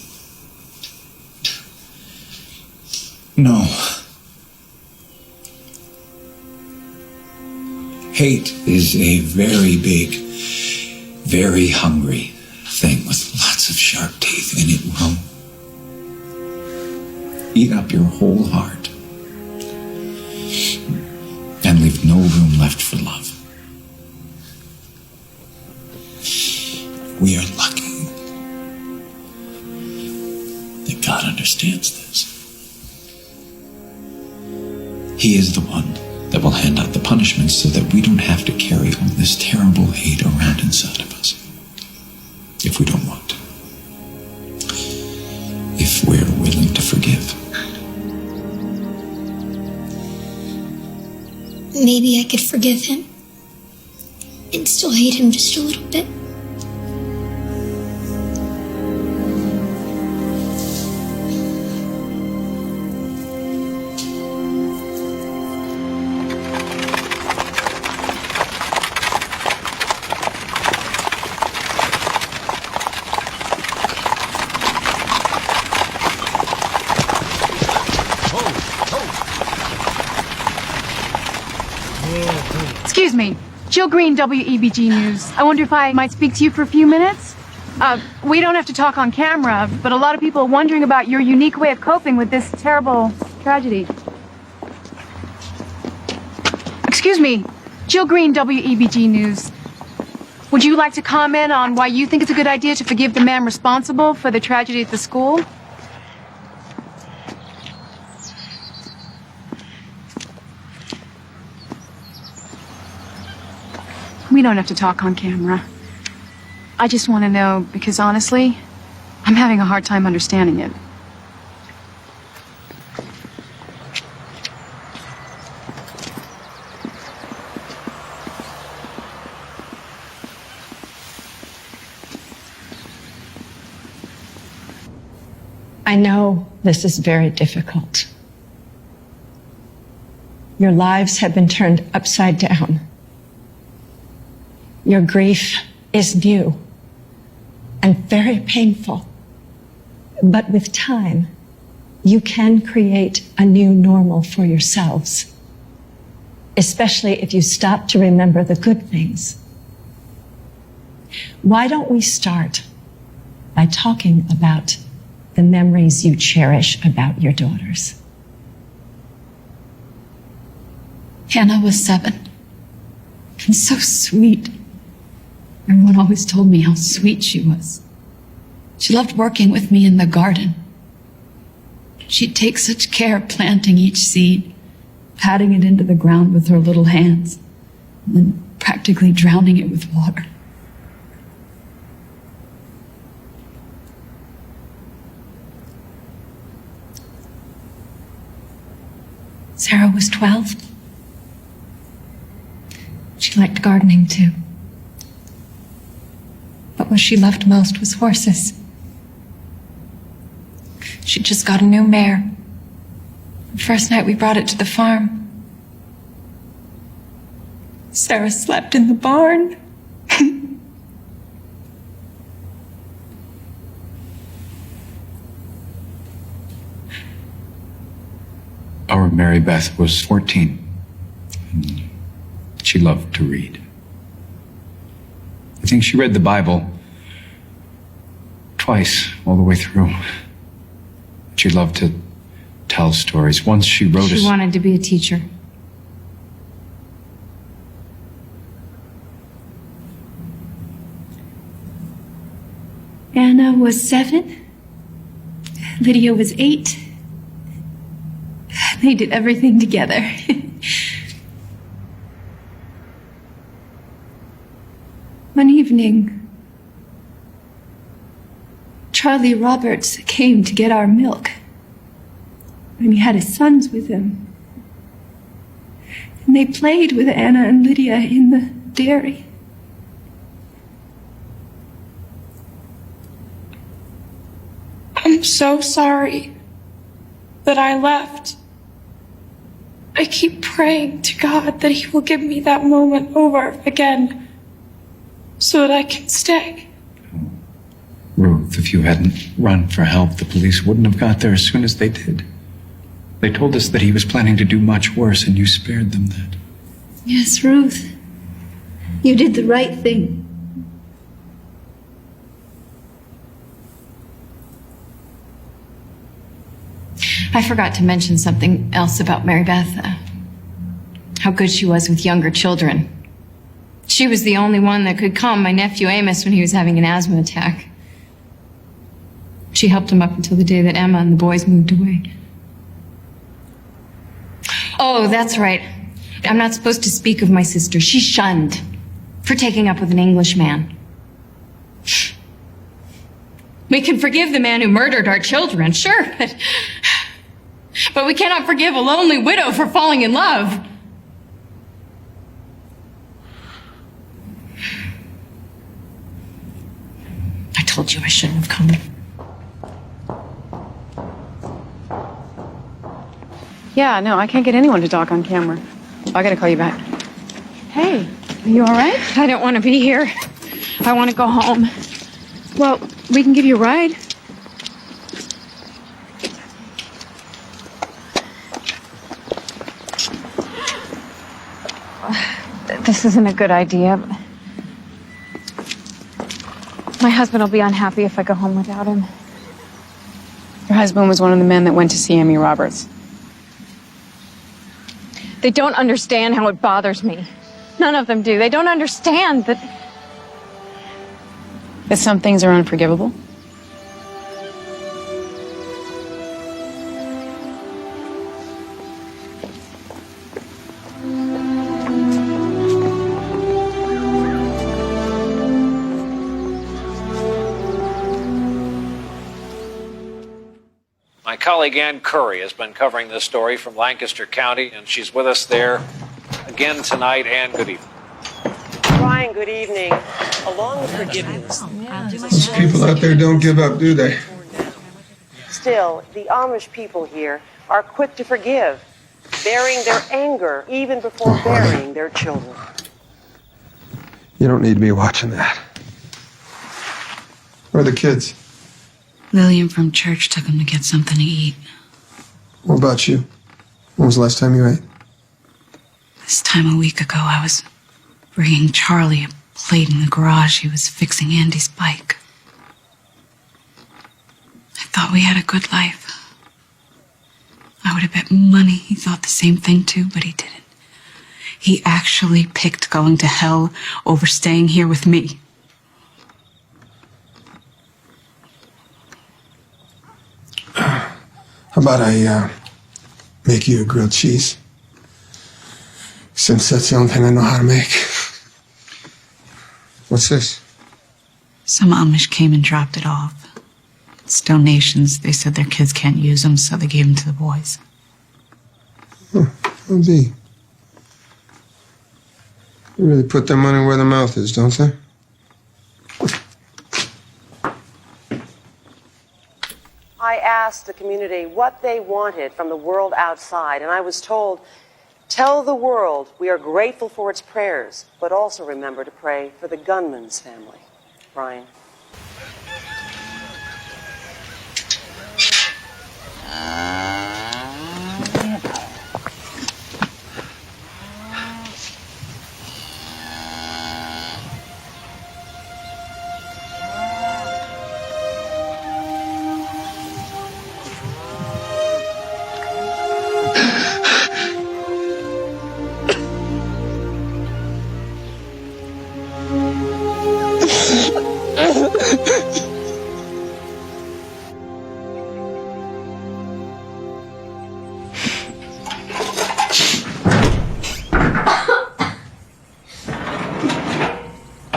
Speaker 12: No. Hate is a very big, very hungry thing with lots of sharp teeth, and it will eat up your whole heart and leave no room left for love. We are lucky that God understands this. He is the one that will hand out the punishments so that we don't have to carry all this terrible hate around inside of us if we don't want to. If we're willing to forgive.
Speaker 10: maybe I could forgive him and still hate him just a little bit.
Speaker 3: Excuse me, Jill Green, WEBG News. I wonder if I might speak to you for a few minutes? We don't have to talk on camera, but a lot of people are wondering about your unique way of coping with this terrible tragedy. Excuse me, Jill Green, WEBG News. Would you like to comment on why you think it's a good idea to forgive the man responsible for the tragedy at the school? We don't have to talk on camera. I just want to know because honestly, I'm having a hard time understanding it.
Speaker 5: I know this is very difficult. Your lives have been turned upside down. Your grief is new and very painful. But with time, you can create a new normal for yourselves, especially if you stop to remember the good things. Why don't we start by talking about the memories you cherish about your daughters?
Speaker 9: Hannah was 7 and so sweet. Everyone always told me how sweet she was. She loved working with me in the garden. She'd take such care planting each seed, patting it into the ground with her little hands, and then practically drowning it with water. Sarah was 12. She liked gardening too. But what she loved most was horses. She just got a new mare. The first night we brought it to the farm, Sarah slept in the barn.
Speaker 12: Our Mary Beth was 14. And she loved to read. I think she read the Bible twice, all the way through. She loved to tell stories. Once she wrote
Speaker 4: She wanted to be a teacher.
Speaker 9: Anna was 7. Lydia was 8. They did everything together. One evening, Charlie Roberts came to get our milk, and he had his sons with him. And they played with Anna and Lydia in the dairy.
Speaker 6: I'm so sorry that I left. I keep praying to God that He will give me that moment over again so that I can stay.
Speaker 12: Ruth, if you hadn't run for help, the police wouldn't have got there as soon as they did. They told us that he was planning to do much worse, and you spared them that.
Speaker 9: Yes, Ruth. You did the right thing.
Speaker 4: I forgot to mention something else about Mary Beth. How good she was with younger children. She was the only one that could calm my nephew Amos when he was having an asthma attack. She helped him up until the day that Emma and the boys moved away. Oh, that's right. I'm not supposed to speak of my sister. She's shunned for taking up with an Englishman. We can forgive the man who murdered our children, sure, but we cannot forgive a lonely widow for falling in love.
Speaker 9: you I shouldn't have come.
Speaker 3: Yeah, no, I can't get anyone to talk on camera. I gotta call you back. Hey, are you all right?
Speaker 9: I don't want to be here. I want to go home.
Speaker 3: Well, we can give you a ride.
Speaker 9: This isn't a good idea. My husband will be unhappy if I go home without him.
Speaker 3: Your husband was one of the men that went to see Amy Roberts.
Speaker 9: They don't understand how it bothers me. None of them do. They don't understand that
Speaker 3: some things are unforgivable.
Speaker 13: My colleague Ann Curry has been covering this story from Lancaster County, and she's with us there again tonight. Ann, good evening.
Speaker 17: Brian, good evening. Along with forgiveness.
Speaker 14: These people out there don't give up, do they?
Speaker 17: Still, the Amish people here are quick to forgive, bearing their anger even before burying their children.
Speaker 14: You don't need to be watching that. Where are the kids?
Speaker 9: Lillian from church took him to get something to eat.
Speaker 14: What about you? When was the last time you ate?
Speaker 9: This time a week ago, I was bringing Charlie a plate in the garage. He was fixing Andy's bike. I thought we had a good life. I would have bet money he thought the same thing too, but he didn't. He actually picked going to hell over staying here with me.
Speaker 14: How about I make you a grilled cheese? Since that's the only thing I know how to make. What's this?
Speaker 9: Some Amish came and dropped it off. It's donations. They said their kids can't use them, so they gave them to the boys.
Speaker 14: I'll be. They really put their money where their mouth is, don't they?
Speaker 17: I asked the community what they wanted from the world outside, and I was told, tell the world we are grateful for its prayers, but also remember to pray for the gunman's family. Brian.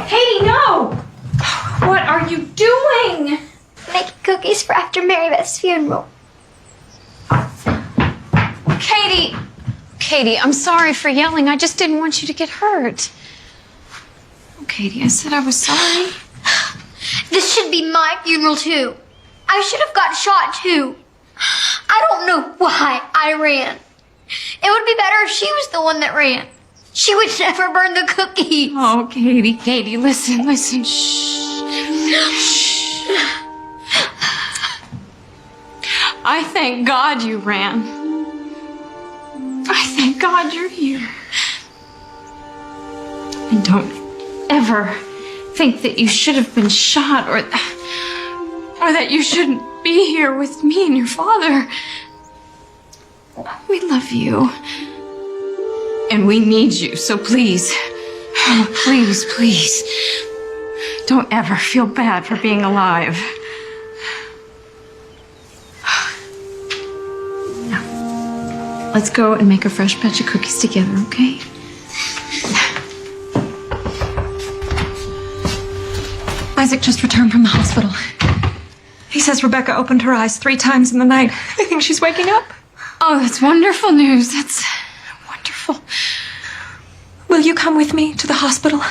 Speaker 2: Katie, no! What are you doing?
Speaker 10: Making cookies for after Mary Beth's funeral.
Speaker 9: Katie, I'm sorry for yelling. I just didn't want you to get hurt. Oh, Katie, I said I was sorry.
Speaker 10: This should be my funeral, too. I should have got shot, too. I don't know why I ran. It would be better if she was the one that ran. She would never burn the cookies.
Speaker 9: Oh, Katie, listen. Shh. I thank God you ran. I thank God you're here. And don't ever think that you should have been shot or that you shouldn't be here with me and your father. We love you. And we need you, so please, please, don't ever feel bad for being alive. Now, let's go and make a fresh batch of cookies together, okay?
Speaker 2: Isaac just returned from the hospital. He says Rebecca opened her eyes 3 times in the night. I think she's waking up.
Speaker 9: Oh, that's wonderful news. That's wonderful.
Speaker 2: Will you come with me to the hospital?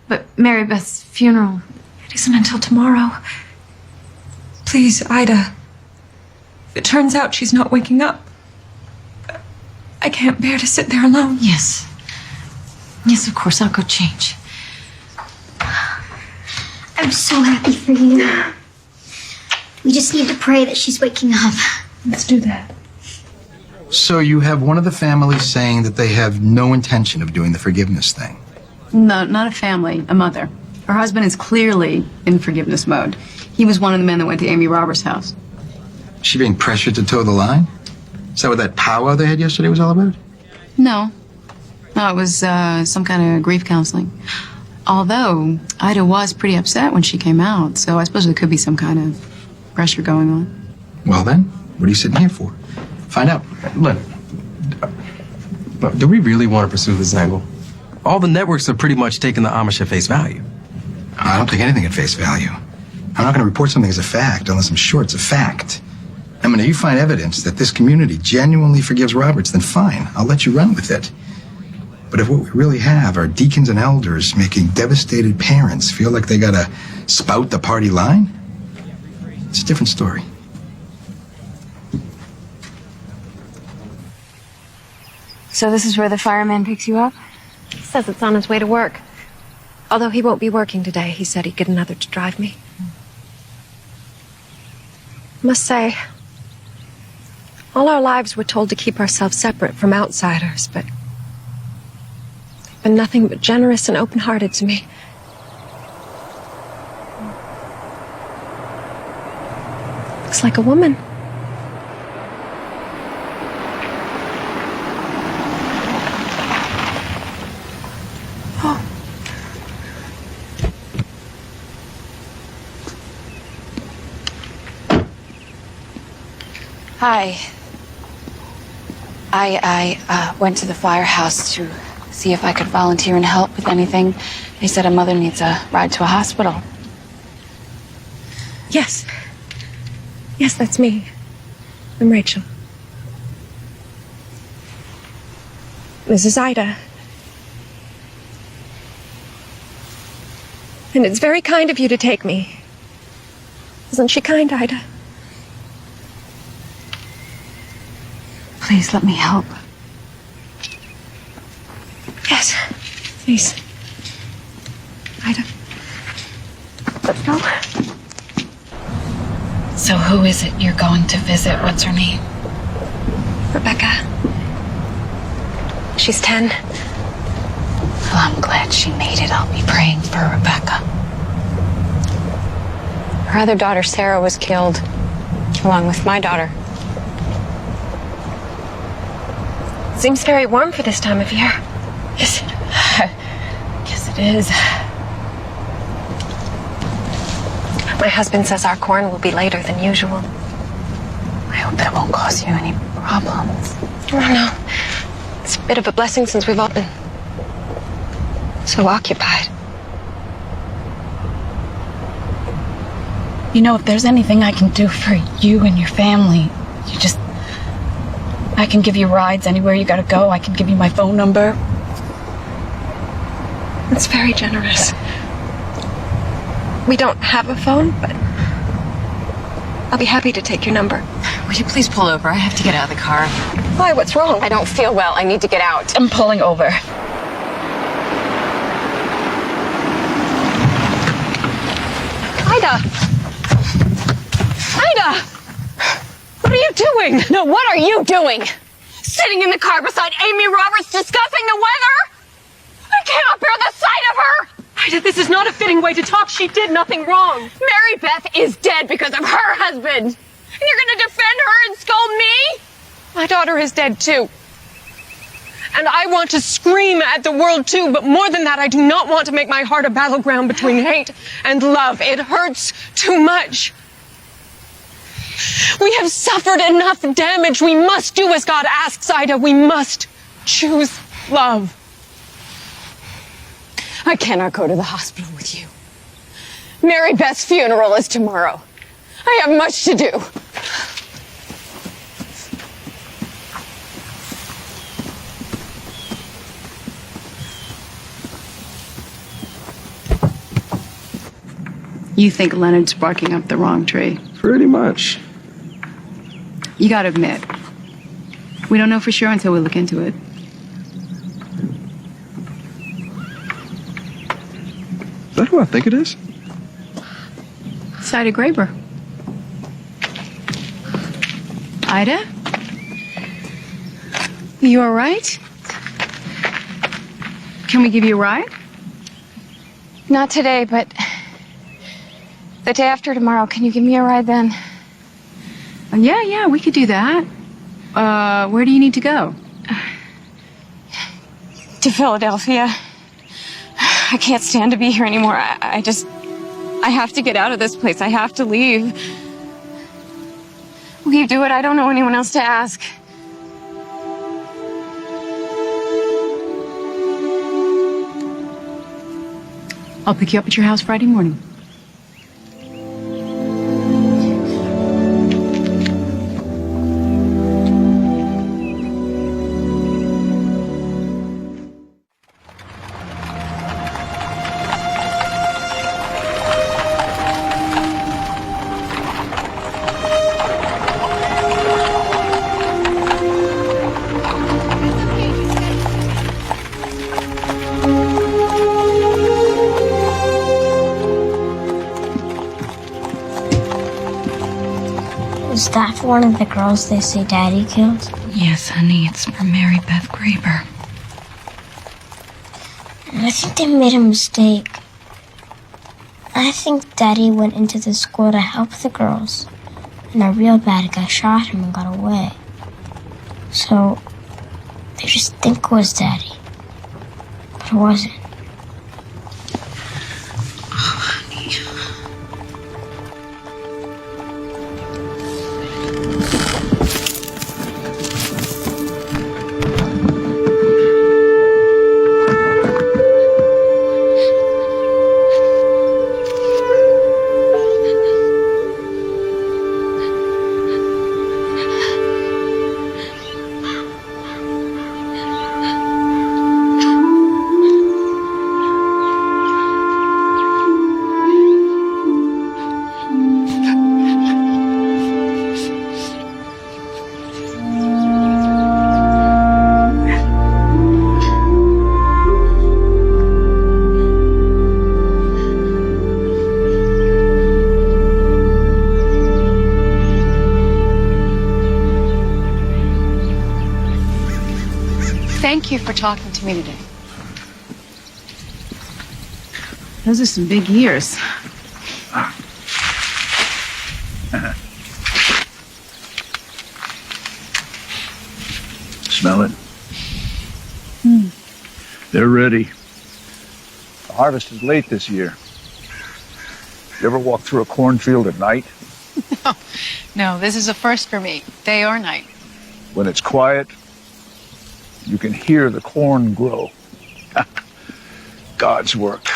Speaker 9: But Mary Beth's funeral,
Speaker 2: It isn't until tomorrow. Please, Ida. If it turns out she's not waking up, I can't bear to sit there alone.
Speaker 4: Yes. Yes, of course. I'll go change.
Speaker 10: I'm so happy for you. We just need to pray that she's waking up.
Speaker 2: Let's do that.
Speaker 21: So you have one of the families saying that they have no intention of doing the forgiveness thing.
Speaker 3: No, not a family, a mother. Her husband is clearly in forgiveness mode. He was one of the men that went to Amy Roberts' house.
Speaker 21: Is she being pressured to toe the line? Is that what that powwow they had yesterday was all about?
Speaker 3: No. No, it was some kind of grief counseling. Although, Ida was pretty upset when she came out, so I suppose there could be some kind of pressure going on.
Speaker 21: Well then, what are you sitting here for? Find out.
Speaker 8: Look, do we really want to pursue this angle? All the networks are pretty much taking the Amish at face value.
Speaker 21: I don't take anything at face value. I'm not going to report something as a fact unless I'm sure it's a fact. I mean, if you find evidence that this community genuinely forgives Roberts, then fine, I'll let you run with it. But if what we really have are deacons and elders making devastated parents feel like they gotta spout the party line, it's a different story.
Speaker 16: So this is where the fireman picks you up?
Speaker 18: He says it's on his way to work. Although he won't be working today, he said he'd get another to drive me. Must say, all our lives we're told to keep ourselves separate from outsiders, but they've been nothing but generous and open-hearted to me. Looks like a woman.
Speaker 16: Hi. I went to the firehouse to see if I could volunteer and help with anything. They said a mother needs a ride to a hospital.
Speaker 18: Yes. Yes, that's me. I'm Rachel. Mrs. Ida. And it's very kind of you to take me. Isn't she kind, Ida?
Speaker 16: Please let me help.
Speaker 18: Yes, please. Ida. Let's go.
Speaker 16: So who is it you're going to visit? What's her name?
Speaker 18: Rebecca. She's 10.
Speaker 16: Well, I'm glad she made it. I'll be praying for Rebecca.
Speaker 18: Her other daughter, Sarah, was killed, along with my daughter. Seems very warm for this time of year.
Speaker 16: Yes, yes, it is.
Speaker 18: My husband says our corn will be later than usual.
Speaker 16: I hope that won't cause you any problems.
Speaker 18: Oh, no. It's a bit of a blessing since we've all been so occupied.
Speaker 16: You know, if there's anything I can do for you and your family, I can give you rides anywhere you gotta go. I can give you my phone number.
Speaker 18: That's very generous. We don't have a phone, but I'll be happy to take your number.
Speaker 4: Will you please pull over? I have to get out of the car.
Speaker 18: Why? What's wrong?
Speaker 16: I don't feel well. I need to get out. I'm pulling over.
Speaker 18: Ida! Ida! What are you doing?
Speaker 16: No, what are you doing? Sitting in the car beside Amy Roberts discussing the weather? I cannot bear the sight of her!
Speaker 18: Ida, this is not a fitting way to talk. She did nothing wrong.
Speaker 16: Mary Beth is dead because of her husband. And you're gonna defend her and scold me?
Speaker 18: My daughter is dead too. And I want to scream at the world too, but more than that, I do not want to make my heart a battleground between hate and love. It hurts too much. We have suffered enough damage. We must do as God asks, Ida. We must choose love.
Speaker 16: I cannot go to the hospital with you. Mary Beth's funeral is tomorrow. I have much to do.
Speaker 3: You think Leonard's barking up the wrong tree?
Speaker 21: Pretty much.
Speaker 3: You gotta admit, we don't know for sure until we look into it.
Speaker 21: Is that who I think it is?
Speaker 3: It's Ida Graber. Ida? You all right? Can we give you a ride?
Speaker 16: Not today, but the day after tomorrow. Can you give me a ride then?
Speaker 3: Yeah, we could do that. Where do you need to go?
Speaker 16: To Philadelphia. I can't stand to be here anymore. I have to get out of this place. I have to leave. Will you do it? I don't know anyone else to ask.
Speaker 3: I'll pick you up at your house Friday morning.
Speaker 15: Is that for one of the girls they say Daddy killed?
Speaker 4: Yes, honey, it's for Mary Beth Graber.
Speaker 15: I think they made a mistake. I think Daddy went into the school to help the girls, and a real bad guy shot him and got away. So, they just think it was Daddy. But it wasn't.
Speaker 3: Thank you for talking to me today. Those are some big ears.
Speaker 7: Smell it? They're ready. The harvest is late this year. You ever walk through a cornfield at night?
Speaker 3: No, this is a first for me, day or night.
Speaker 7: When it's quiet, you can hear the corn grow. God's work.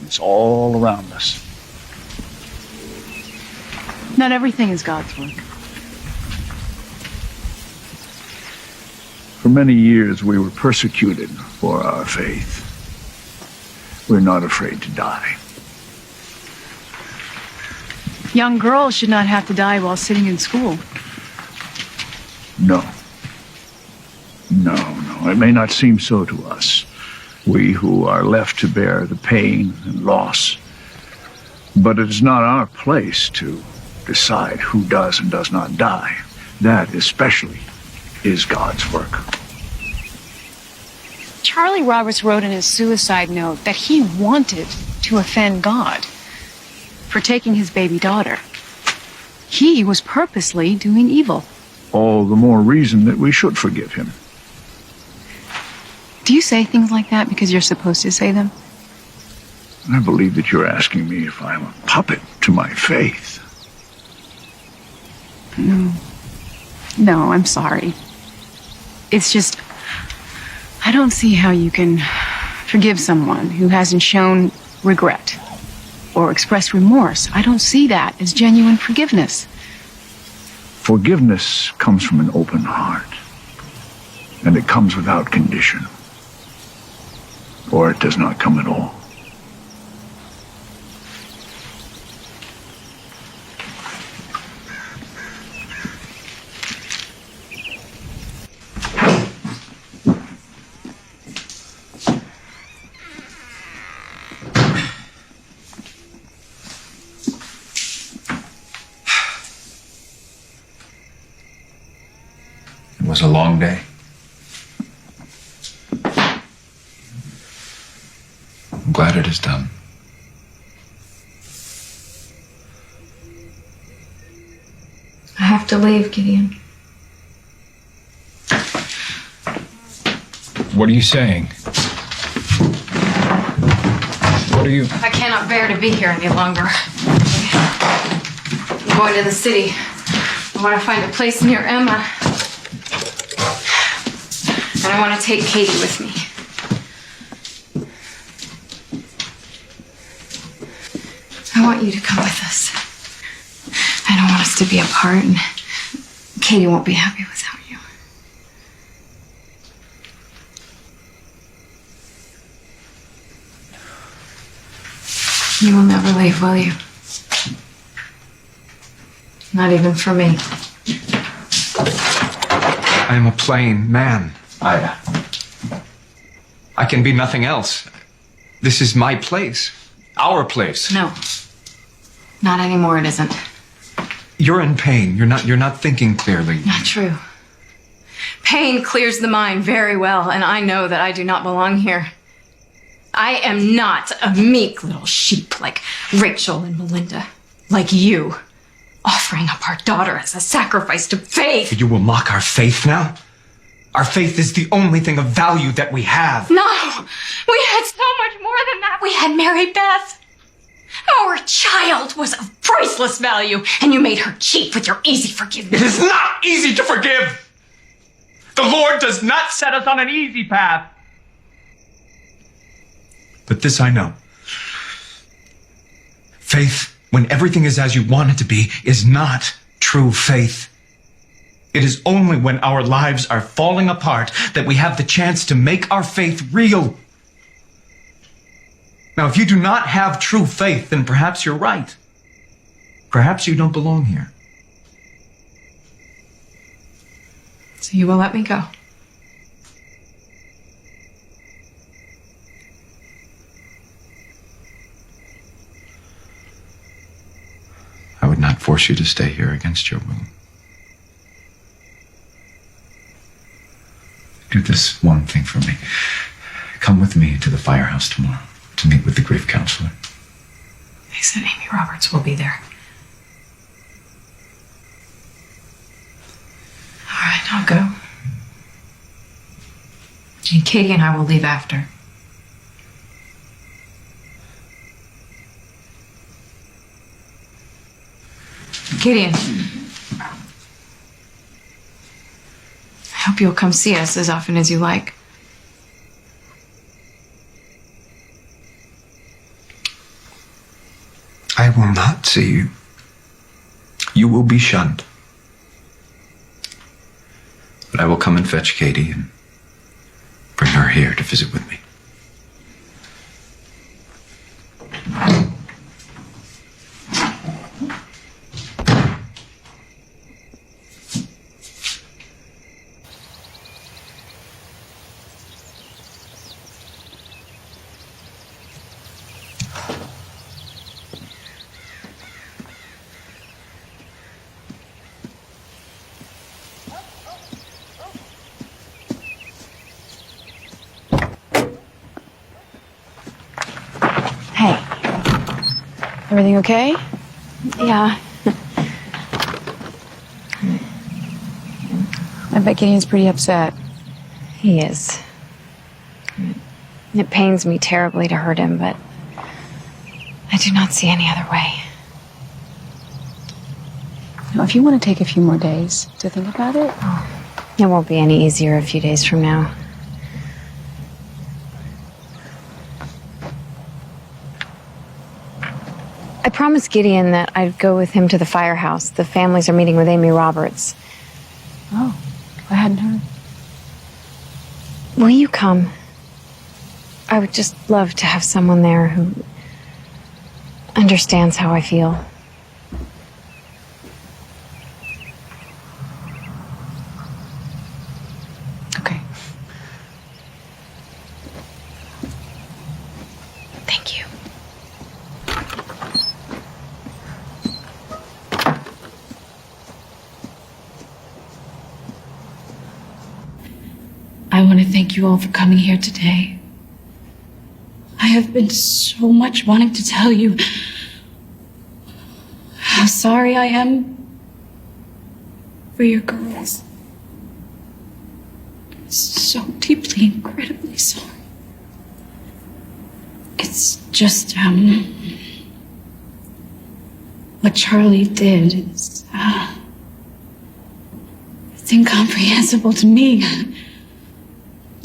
Speaker 7: It's all around us.
Speaker 3: Not everything is God's work.
Speaker 7: For many years, we were persecuted for our faith. We're not afraid to die.
Speaker 3: Young girls should not have to die while sitting in school.
Speaker 7: No. No. It may not seem so to us, we who are left to bear the pain and loss. But it is not our place to decide who does and does not die. That especially is God's work.
Speaker 3: Charlie Roberts wrote in his suicide note that he wanted to offend God for taking his baby daughter. He was purposely doing evil.
Speaker 7: All the more reason that we should forgive him.
Speaker 3: Do you say things like that because you're supposed to say them?
Speaker 7: I believe that you're asking me if I'm a puppet to my faith.
Speaker 3: No, I'm sorry. It's just, I don't see how you can forgive someone who hasn't shown regret or expressed remorse. I don't see that as genuine forgiveness.
Speaker 7: Forgiveness comes from an open heart, and it comes without condition, or it does not come at all.
Speaker 11: was a long day. I'm glad it is done.
Speaker 4: I have to leave, Gideon.
Speaker 11: What are you saying? What are you...
Speaker 4: I cannot bear to be here any longer. I'm going to the city. I want to find a place near Emma. And I want to take Katie with me. I want you to come with us. I don't want us to be apart, and Katie won't be happy without you. You will never leave, will you? Not even for me.
Speaker 1: I am a plain man, Ida. I can be nothing else. This is my place. Our place.
Speaker 4: No. Not anymore, it isn't.
Speaker 1: You're in pain. You're not thinking clearly.
Speaker 4: Not true. Pain clears the mind very well, and I know that I do not belong here. I am not a meek little sheep like Rachel and Melinda, like you, offering up our daughter as a sacrifice to faith.
Speaker 1: You will mock our faith now? Our faith is the only thing of value that we have.
Speaker 4: No! We had so much more than that. We had Mary Beth. Our child was of priceless value, and you made her cheap with your easy forgiveness.
Speaker 1: It is not easy to forgive! The Lord does not set us on an easy path. But this I know. Faith, when everything is as you want it to be, is not true faith. It is only when our lives are falling apart that we have the chance to make our faith real. Now, if you do not have true faith, then perhaps you're right. Perhaps you don't belong here.
Speaker 4: So you will let me go?
Speaker 11: I would not force you to stay here against your will. Do this one thing for me. Come with me to the firehouse tomorrow to meet with the grief counselor.
Speaker 4: They said Amy Roberts will be there. All right, I'll go. And Katie and I will leave after. Gideon, I hope you'll come see us as often as you like.
Speaker 1: I will not see you. You will be shunned.
Speaker 11: But I will come and fetch Katie and bring her here to visit with me.
Speaker 3: Hey. Everything okay?
Speaker 4: Yeah.
Speaker 3: I bet Gideon's pretty upset.
Speaker 4: He is. It pains me terribly to hurt him, but I do not see any other way.
Speaker 3: Now, if you want to take a few more days to think about it...
Speaker 4: It won't be any easier a few days from now. I promised Gideon that I'd go with him to the firehouse. The families are meeting with Amy Roberts.
Speaker 3: Oh, I hadn't heard.
Speaker 4: Will you come? I would just love to have someone there who understands how I feel.
Speaker 3: Okay.
Speaker 4: Thank you.
Speaker 9: I want to thank you all for coming here today. I have been so much wanting to tell you how sorry I am for your girls. So deeply, incredibly sorry. It's just, what Charlie did is, it's incomprehensible to me.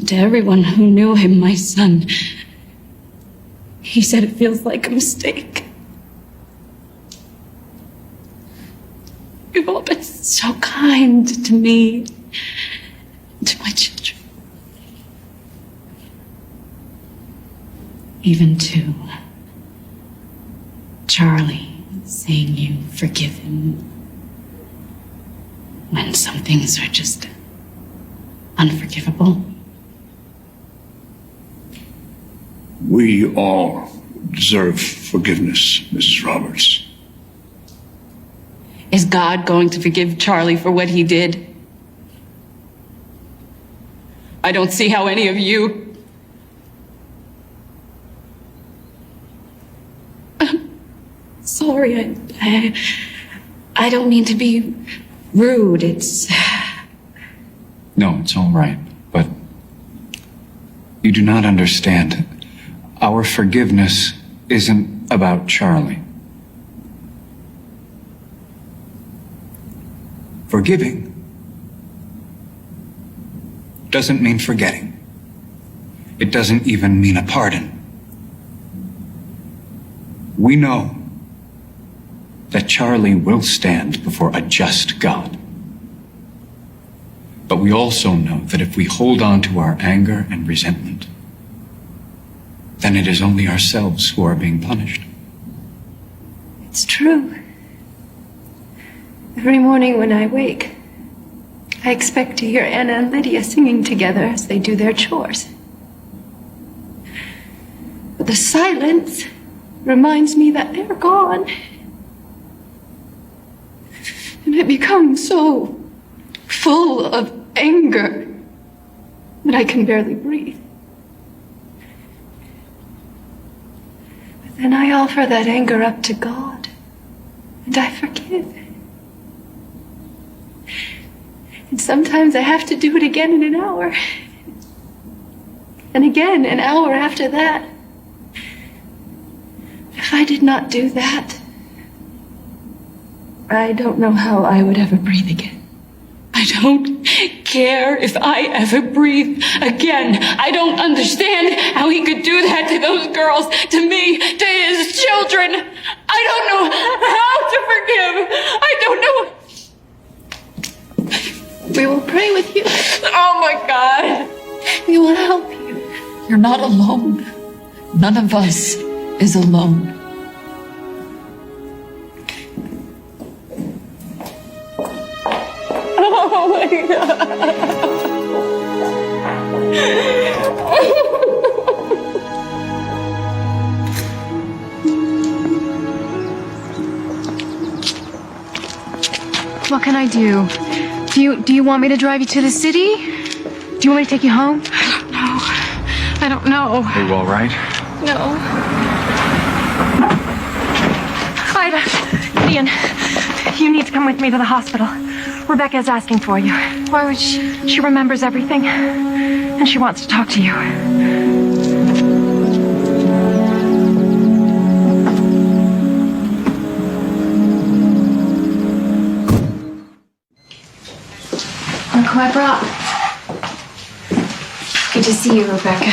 Speaker 9: To everyone who knew him, my son, he said it feels like a mistake. You've all been so kind to me, to my children. Even to Charlie, saying you forgive him when some things are just unforgivable.
Speaker 19: We all deserve forgiveness, Mrs. Roberts.
Speaker 9: Is God going to forgive Charlie for what he did? I don't see how any of you... Sorry, I don't mean to be rude.
Speaker 12: No, it's all right, but you do not understand. Our forgiveness isn't about Charlie. Forgiving doesn't mean forgetting. It doesn't even mean a pardon. We know that Charlie will stand before a just God. But we also know that if we hold on to our anger and resentment, then it is only ourselves who are being punished.
Speaker 5: It's true. Every morning when I wake, I expect to hear Anna and Lydia singing together as they do their chores. But the silence reminds me that they're gone. And I become so full of anger that I can barely breathe. But then I offer that anger up to God, and I forgive. And sometimes I have to do it again in an hour. And again an hour after that. If I did not do that, I don't know how I would ever breathe again.
Speaker 9: I don't care if I ever breathe again. I don't understand how he could do that to those girls, to me, to his children. I don't know how to forgive. I don't know.
Speaker 5: We will pray with you.
Speaker 9: Oh my God.
Speaker 5: We will help you.
Speaker 9: You're not alone. None of us is alone.
Speaker 5: Oh my God.
Speaker 3: What can I do? Do you want me to drive you to the city? Do you want me to take you home? I don't know.
Speaker 11: Are you all right?
Speaker 3: No. Ida, Ian, you need to come with me to the hospital. Rebecca's asking for you. Why would she? She remembers everything, and she wants to talk to you.
Speaker 4: Look who I brought. Good to see you, Rebecca.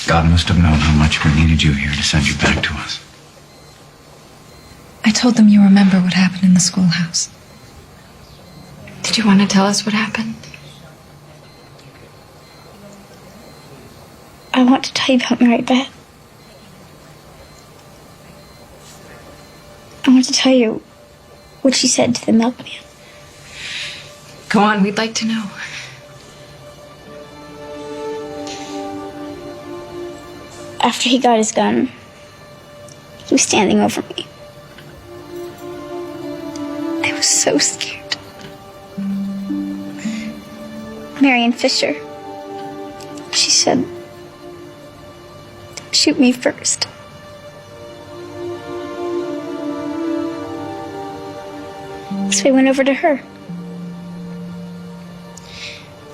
Speaker 11: God must have known how much we needed you here to send you back to us.
Speaker 2: I told them you remember what happened in the schoolhouse.
Speaker 4: Did you want to tell us what happened?
Speaker 15: I want to tell you about Mary Beth. I want to tell you what she said to the milkman.
Speaker 4: Go on, we'd like to know.
Speaker 15: After he got his gun, he was standing over me. I was so scared. Marion Fisher. She said, shoot me first. So we went over to her.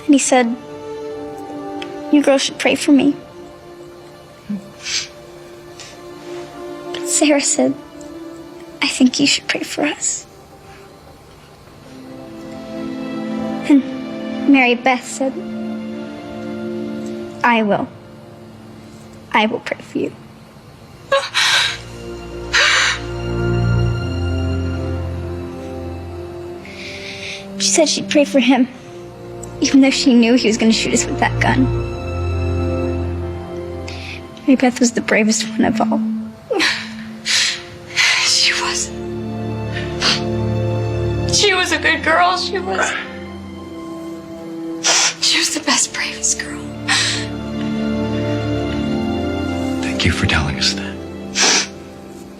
Speaker 15: And he said, you girls should pray for me. But Sarah said, I think you should pray for us. And Mary Beth said, I will. I will pray for you. She said she'd pray for him, even though she knew he was going to shoot us with that gun. Mary Beth was the bravest one of all.
Speaker 2: She was. She was a good girl. She was the best, bravest girl.
Speaker 11: Thank you for telling us that.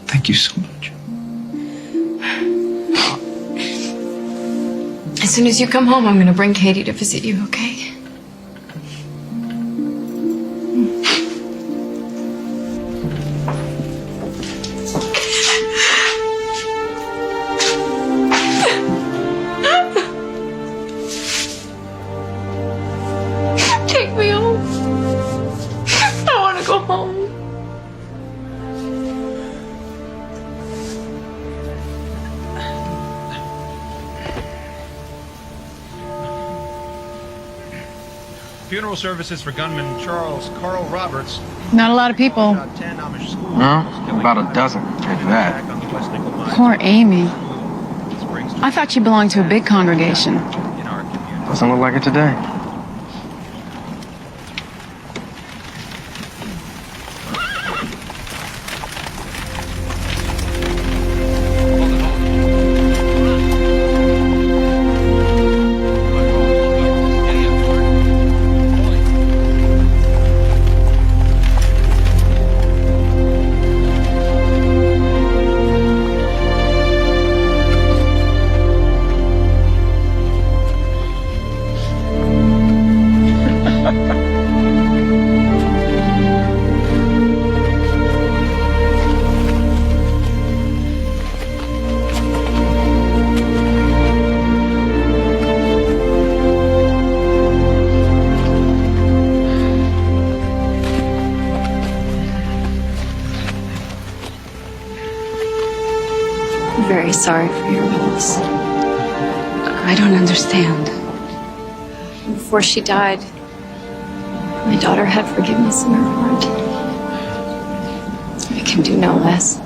Speaker 11: Thank you so much.
Speaker 4: As soon as you come home, I'm going to bring Katie to visit you, okay?
Speaker 2: Take me home. I want to go home.
Speaker 20: Funeral services for gunman Charles Carl Roberts.
Speaker 3: Not a lot of people.
Speaker 22: No, about a dozen, if that.
Speaker 3: Poor Amy. I thought she belonged to a big congregation.
Speaker 22: Doesn't look like it today.
Speaker 4: I'm very sorry for your loss. I don't understand. Before she died, my daughter had forgiveness in her heart. I can do no less.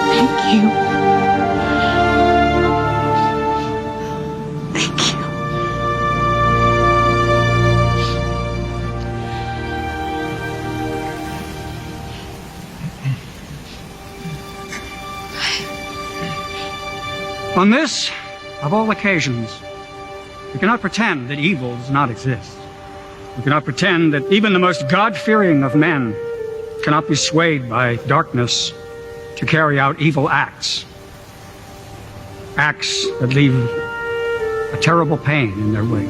Speaker 4: Thank you. Thank you.
Speaker 23: On this, of all occasions, we cannot pretend that evil does not exist. We cannot pretend that even the most God-fearing of men cannot be swayed by darkness to carry out evil acts. Acts that leave a terrible pain in their wake.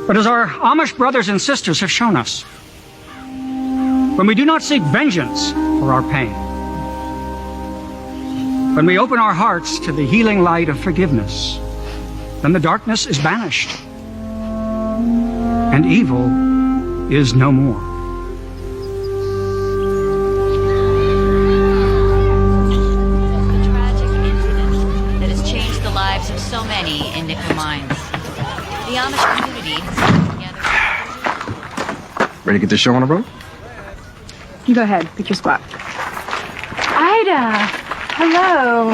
Speaker 23: But as our Amish brothers and sisters have shown us, when we do not seek vengeance for our pain, when we open our hearts to the healing light of forgiveness, then the darkness is banished, and evil is no more.
Speaker 24: A tragic incident that has changed the lives of so many in nickel mines. The Amish community has come together.
Speaker 22: Ready to get this show on the road?
Speaker 3: You go ahead, pick your spot. Ida! Hello.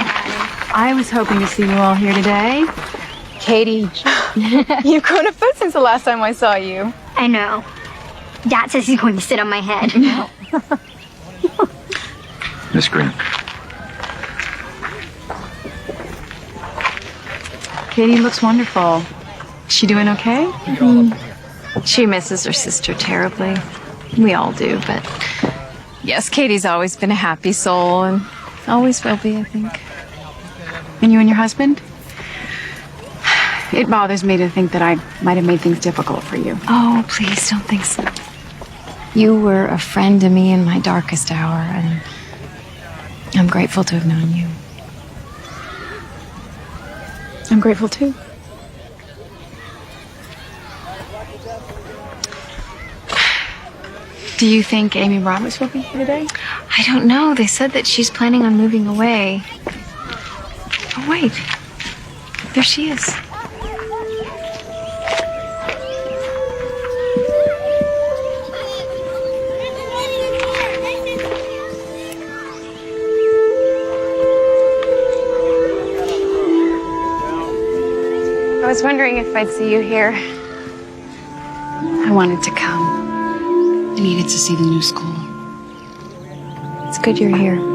Speaker 3: I was hoping to see you all here today. Katie, you've grown a foot since the last time I saw you.
Speaker 15: I know. Dad says he's going to sit on my head.
Speaker 22: Miss Green.
Speaker 3: Katie looks wonderful. Is she doing okay?
Speaker 4: She misses her sister terribly. We all do, but yes, Katie's always been a happy soul and always will be, I think.
Speaker 3: And you and your husband? It bothers me to think that I might have made things difficult for you.
Speaker 4: Oh, please don't think so. You were a friend to me in my darkest hour, and I'm grateful to have known you.
Speaker 3: I'm grateful too. Do you think Amy Roberts will be here today?
Speaker 4: I don't know. They said that she's planning on moving away. Oh, wait. There she is.
Speaker 3: I was wondering if I'd see you here. I wanted to come. I needed to see the new school.
Speaker 4: It's good you're here.